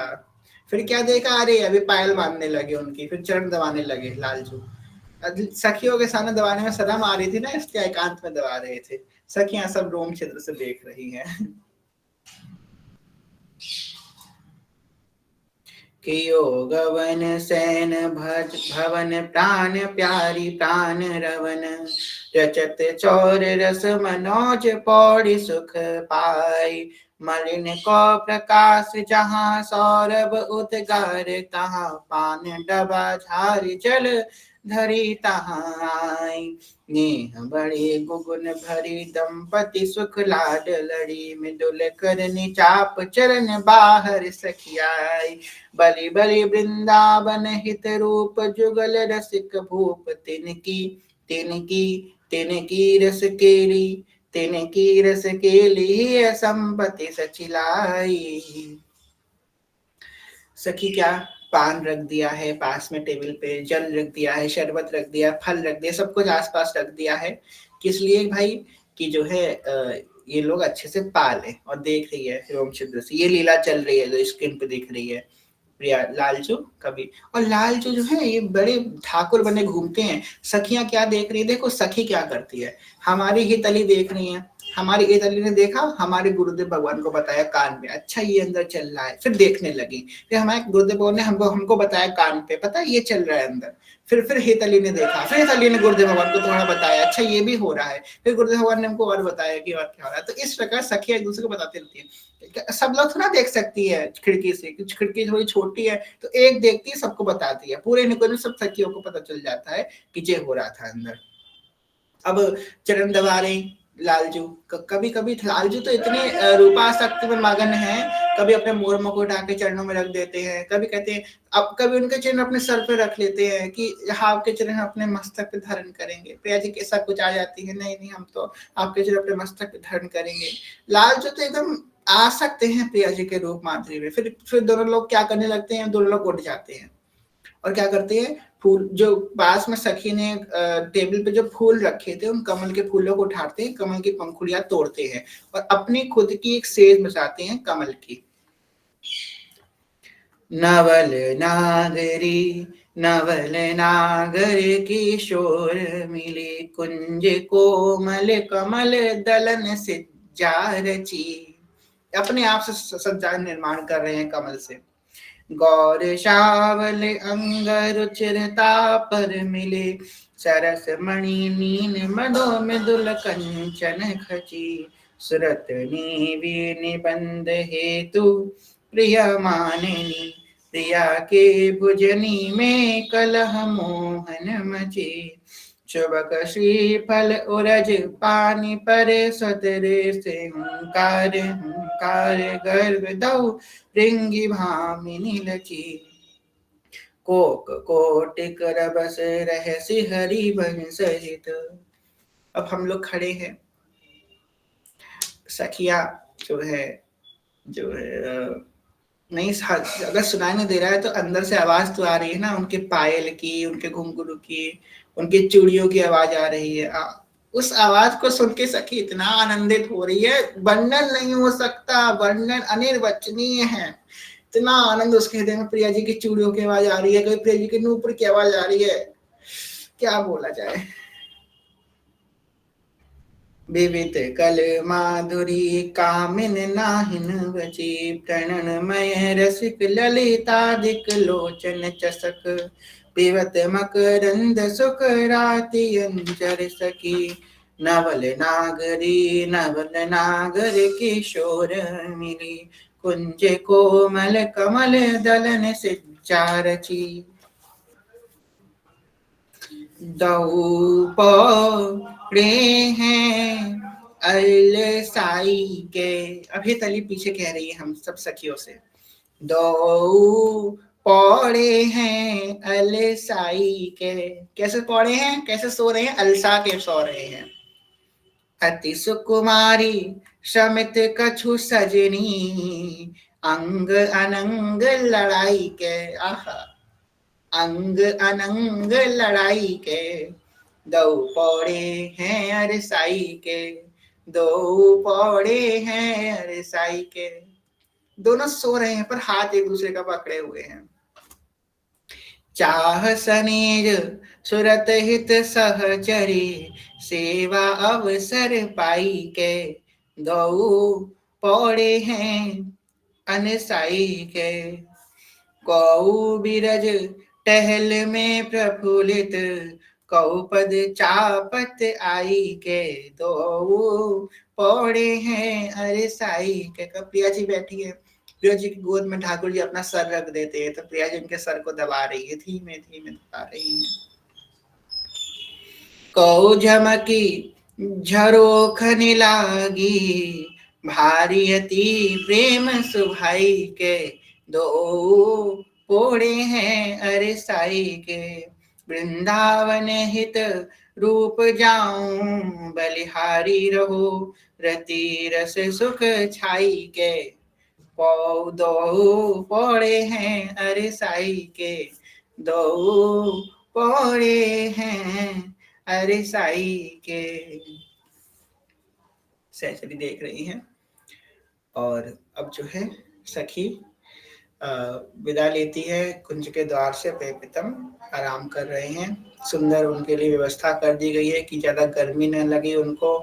फिर क्या देखा, अरे अभी पायल बांधने लगे उनकी, फिर चरण दबाने लगे लालजू। सखियों के सामने दबाने में शर्म आ रही थी ना, इसलिए एकांत में दबा रहे थे। सखियां सब रोम क्षेत्र से देख रही हैं। कियो गवन सैन भज भवन प्राण प्यारी प्राण रवन, रचत चौर रस मनोज पौड़ी सुख पाई, मलिन को प्रकाश जहाँ सौरभ उद्गार, तहाँ पान डबा झारी जल धरी तहाँ आई, नेह बड़े गुगुन भरी दंपति सुख लाड लड़ी, मृदुल करनी चाप चरण बाहर सखियाई, बलि बलि वृंदावन हित रूप जुगल रसिक भूप, तिनकी तिनकी तिनकी रस केली, तिनकी रस केली संपत्ति सचिलाई। सखी क्या, पान रख दिया है पास में टेबल पे, जल रख दिया है, शरबत रख दिया, फल रख दिया, सब कुछ आसपास रख दिया है। किस लिए भाई, कि जो है ये लोग अच्छे से पाले, और देख रही है रोम छिद्र से, ये लीला चल रही है जो स्क्रीन पे दिख रही है। प्रिया लालचू कभी, और लालचू जो है ये बड़े ठाकुर बने घूमते हैं। सखियां क्या देख रही है, देखो सखी क्या करती है, हमारी ही तली देख रही है, हमारी ये तली ने देखा, हमारे गुरुदेव भगवान को बताया कान में, अच्छा ये अंदर चल रहा है, फिर देखने लगी, फिर हमारे गुरुदेव भगवान ने हमको हमको बताया कान पे, पता है ये चल रहा है अंदर, फिर हेतली ने देखा, फिर हेतली ने गुरुदेव भगवान को थोड़ा बताया, अच्छा ये भी हो रहा है, फिर गुरुदेव भगवान ने हमको और बताया कि और क्या हो रहा है। तो इस प्रकार सखियां एक दूसरे को बताती रहती है। सब लोग थोड़ा देख सकती है खिड़की से, खिड़की थोड़ी छोटी है, तो एक देखती है सबको बताती है, पूरे निकुंज में सब सखियों को पता चल जाता है कि ये हो रहा था अंदर। अब चरण दबा रही लालजू, कभी कभी लालजू तो इतने रूपाशक्ति में मगन है, कभी अपने मोर मुकुट आके चरणों में रख देते हैं, कभी कहते हैं, अब कभी उनके चरण अपने सर पे रख लेते हैं कि हाँ आपके चरण अपने मस्तक पे धारण करेंगे। प्रिया जी के साथ कुछ आ जाती है, नहीं नहीं हम तो आपके चरण अपने मस्तक पे धारण करेंगे। लालजू तो एकदम आ सकते हैं प्रिया जी के रूप माधुरी में। फिर दोनों लोग क्या करने लगते हैं, दोनों लोग उठ जाते हैं और क्या करते हैं, फूल जो पास में सखी ने टेबल पे जो फूल रखे थे, उन कमल के फूलों को उठाते हैं, कमल की पंखुड़ियां तोड़ते हैं और अपनी खुद की एक सेज बचाते हैं कमल की। नवल नागरी नवल नागर की शोर मिली, कुंज कोमल कमल दलन सिज्जा रची, अपने आप से सज्जा निर्माण कर रहे हैं कमल से। गौर शावल अंग रुचिरता पर मिले, सरस मणि नीन मदो मृदुल कंचन खची, सुरत नीवी निबंध हेतु प्रिय माननी, प्रिया के भुजनी में कलह मोहन मची, चुबक श्रीफल उरज पानी पर सतरे से हुंकार हुंकार गर्भ दौ रिंगी भामिनी लची, कोक कोटिक रबस रहसी हरि वंश सहित। अब हम लोग खड़े हैं, सखिया जो है नहीं, अगर सुनाई नहीं दे रहा है तो अंदर से आवाज तो आ रही है ना, उनके पायल की, उनके घुंघरू की, उनके चूड़ियों की आवाज आ रही है। उस आवाज को सुन के सखी इतना आनंदित हो रही है, वर्णन नहीं हो सकता, वर्णन अनिर्वचनीय है। इतना आनंद उसके हृदय में, प्रिया जी की चूड़ियों की आवाज आ रही है, कभी प्रिया जी के नूपुर की आवाज आ रही है, क्या बोला जाए। विवित कल माधुरी कामिन नाहिन वची प्रणनमय रसिक ललितादिक लोचन चसक पिबत मकरंद सुख राति अंजर सखी नवल नागर किशोर मिली कुंज कोमल कमल दलन सिच्चारची दऊ पौड़े हैं अलसाई के। अभी तली पीछे कह रही है हम सब सखियों से, दो पौड़े हैं अलसाई के। कैसे पौड़े हैं, कैसे सो रहे हैं, अलसा के सो रहे हैं। अति सुकुमारी शमित कछु सजनी अंग अनंग लड़ाई के। आहा, अंग अनंग लड़ाई के दो पौड़े हैं अरसाई के, दो पौड़े हैं अरसाई के। दोनों सो रहे हैं पर हाथ एक दूसरे का पकड़े हुए हैं। चाह सनेज सुरत हित सहचरी सेवा अवसर पाई के दो पौड़े हैं अनसाई के। कौ बिरज टहल में प्रफुल्लित कौ पद चापत आई के दो पौड़े हैं अरे साई के। प्रिया जी बैठी है, प्रिया जी की गोद में ठाकुर जी अपना सर रख देते हैं तो प्रिया जी उनके सर को दबा रही है, धीमे धीमे दबा रही है। कौ झमकी झरोखन लागी भारी अति प्रेम सुभाई के दो पोड़े हैं अरे साई के। वृंदावन हित रूप जाऊं बलिहारी रहो रति रस सुख छाई के दो पोड़े हैं अरे साई के दो पोड़े हैं अरे साई के। सहचरी देख रही हैं। और अब जो है सखी विदा लेती है कुंज के द्वार से। प्रियतम आराम कर रहे हैं, सुंदर उनके लिए व्यवस्था कर दी गई है कि ज्यादा गर्मी न लगे उनको।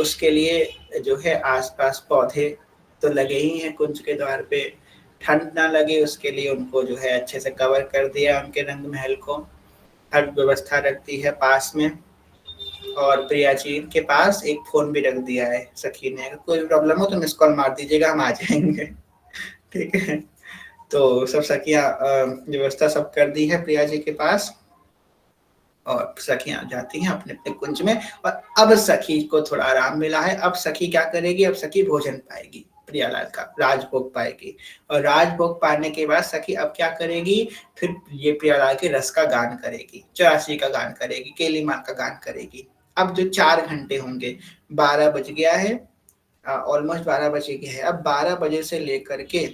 उसके लिए जो है आसपास पौधे तो लगे ही हैं कुंज के द्वार पे, ठंड ना लगे उसके लिए उनको जो है अच्छे से कवर कर दिया उनके रंग महल को। हर व्यवस्था रखती है पास में। और प्रिया जी के पास एक फोन भी रख दिया है सखी ने, अगर कोई प्रॉब्लम हो तो मिस कॉल मार दीजिएगा, हम आ जाएंगे। ठीक है, तो सब सखियां व्यवस्था सब कर दी है प्रिया जी के पास और सखियां जाती हैं अपने अपने कुंज में। और अब सखी को थोड़ा आराम मिला है। अब सखी क्या करेगी, अब सखी भोजन पाएगी, प्रियालाल का राजभोग पाएगी। और राजभोग पाने के बाद सखी अब क्या करेगी, फिर ये प्रियालाल के रस का गान करेगी, 84 का गान करेगी, केली माँ का गान करेगी। अब जो 4 घंटे होंगे, 12 बज गया है, ऑलमोस्ट 12 बजे गए हैं। अब 12 बजे से लेकर के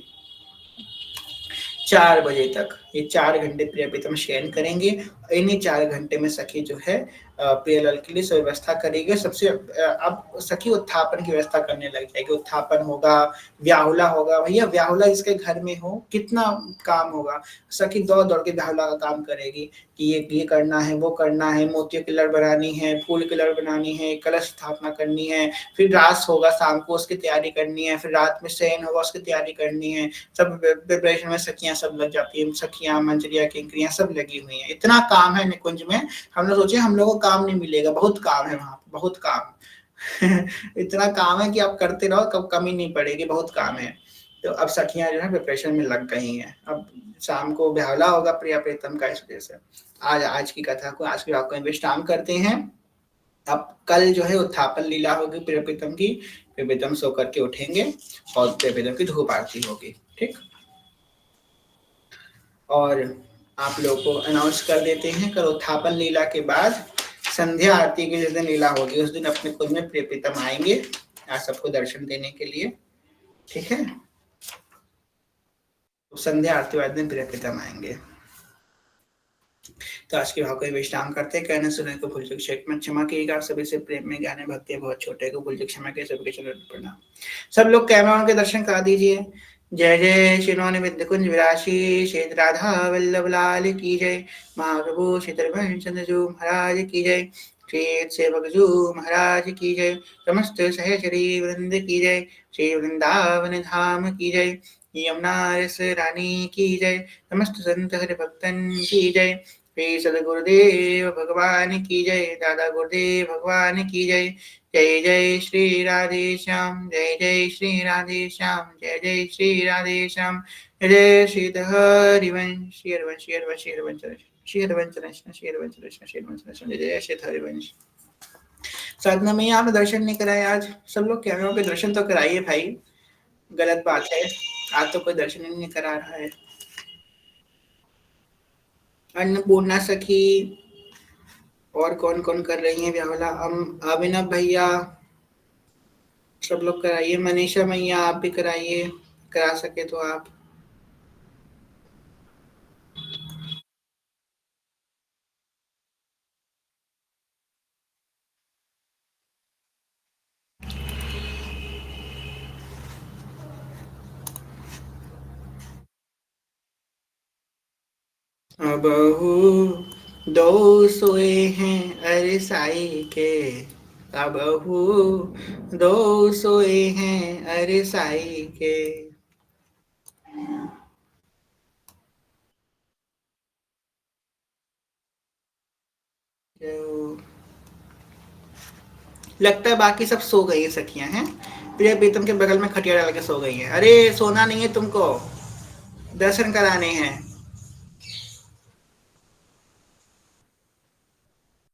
4 बजे तक ये 4 घंटे प्रिया प्रीतम शयन करेंगे। इन्हीं 4 घंटे में सखी जो है प्रियलाल के लिए व्यवस्था करेगी। सबसे अब सखी उत्थापन की व्यवस्था करने लग जाएगी। उत्थापन होगा, व्याहुला होगा। भैया व्याहुला जिसके घर में हो कितना काम होगा, सखी दौड़ दौड़ के व्याहुला का काम करेगी कि ये करना है, वो करना है, मोतियों की लड़ बनानी है, फूल की लड़ बनानी है, कलश स्थापना करनी है, फिर रास होगा शाम को उसकी तैयारी करनी है, फिर रात में शयन होगा उसकी तैयारी करनी है। सब प्रिपरेशन में सखियां सब लग जाती है, सखियां मंजरिया किंकरियां सब लगी हुई हैं। इतना काम है निकुंज में, हम लोग सोचे हम लोगों को काम नहीं मिलेगा, बहुत काम है वहां, बहुत काम। इतना काम है कि आप करते रहो, कब कमी नहीं पड़ेगी, बहुत काम है। तो अब सखियां जो है प्रिपरेशन में लग गई हैं। अब शाम को ब्यावला होगा प्रिया प्रीतम का, इस वजह से आज की कथा को, आज की बात को विश्राम करते हैं। अब कल जो है उत्थापन लीला होगी प्रिया प्रीतम की, प्रिया प्रीतम सो करके उठेंगे और प्रिया प्रीतम की धूप आरती होगी। ठीक, और आप लोग को अनाउंस कर देते हैं, कल उत्थापन लीला के बाद संध्या आरती की जिस दिन लीला होगी उस दिन अपने कुल में प्रिय प्रीतम आएंगे आज सबको दर्शन देने के लिए। ठीक है, तो संध्या आरती वाले दिन प्रिय प्रीतम आएंगे। तो आज के भाव को विश्राम करते हैं। कहने सुनने को भूल चुक क्षेत्र में क्षमा कीजिएगा। आप सभी से प्रेम में ज्ञान भक्ति बहुत छोटे को भूल चुक क्षमा के सबके चरण प्रणाम। सब लोग कैमरा के दर्शन करा दीजिए। जय जय श्री विद्य कुंज विराशी श्री राधा वल्लभ लाल की जय। महाप्रभु श्री चंद्र जो महाराज की जय। श्री सेवकजू महाराज की जय, समस्त सहचरी वृंद की जय, श्री वृंदावन धाम की जय, यमुना रस रानी की जय, समस्त संत हरि भक्तन की जय, श्री सदगुरुदेव भगवान की जय, दादा गुरुदेव भगवान की जय, जय जय श्री राधे श्याम, जय जय श्री राधे श्याम, जय जय श्री राधे श्याम, जय जय श्री हरिवंश, श्री हरिवंश, श्री हरिवंश, श्री हरिवंश, श्री हरिवंश, श्री हरिवंश, श्री हरिवंश, जय जय श्री हरिवंश। साधना में आपने दर्शन नहीं कराए आज, सब लोग कह रहे हो कि दर्शन तो कराइए भाई, गलत बात है, आज तो कोई दर्शन ही नहीं करा रहा है। अन्नपूर्णा सखी और कौन कौन कर रही है व्यावला, अभिनव भैया, सब लोग कराइए, मनीषा मैया आप भी कराइए, करा सके तो आप। अबहु दो सोए हैं अरे साई के, अबहु दो सोए हैं अरे साई के। लगता है बाकी सब सो गई है सखियां हैं, प्रिया प्रीतम के बगल में खटिया डाल के सो गई है। अरे सोना नहीं है तुमको, दर्शन कराने हैं।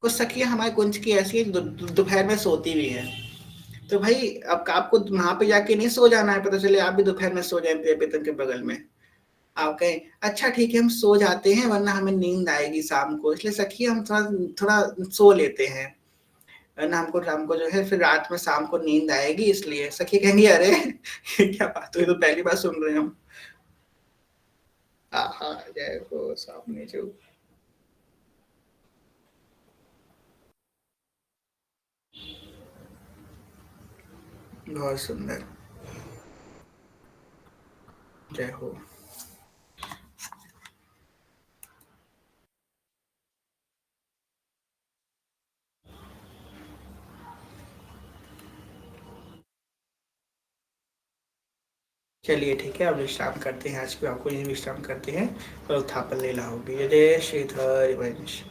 कुछ सखियां हमारे कुंज की ऐसी है दोपहर में सोती भी है, तो भाई अब आपको वहां पे जाके नहीं सो जाना है, पता चले आप भी दोपहर में सो जाए प्रिया प्रीतम के बगल में। आप कहें अच्छा ठीक है हम सो जाते हैं वरना हमें नींद आएगी शाम को, इसलिए सखी हम थोड़ा थोड़ा सो लेते हैं, वरना हमको शाम को जो है फिर रात में शाम को नींद आएगी, इसलिए सखी कहेंगी अरे ये क्या बात हुई, तो पहली बार सुन रहे हैं हम। आहा जय हो सामने जो। बहुत सुंदर, जय हो। चलिए ठीक है, अब विश्राम करते हैं, आज को आपको यही विश्राम करते हैं और उत्थापन लीला होगी। जय श्री हरिवंश।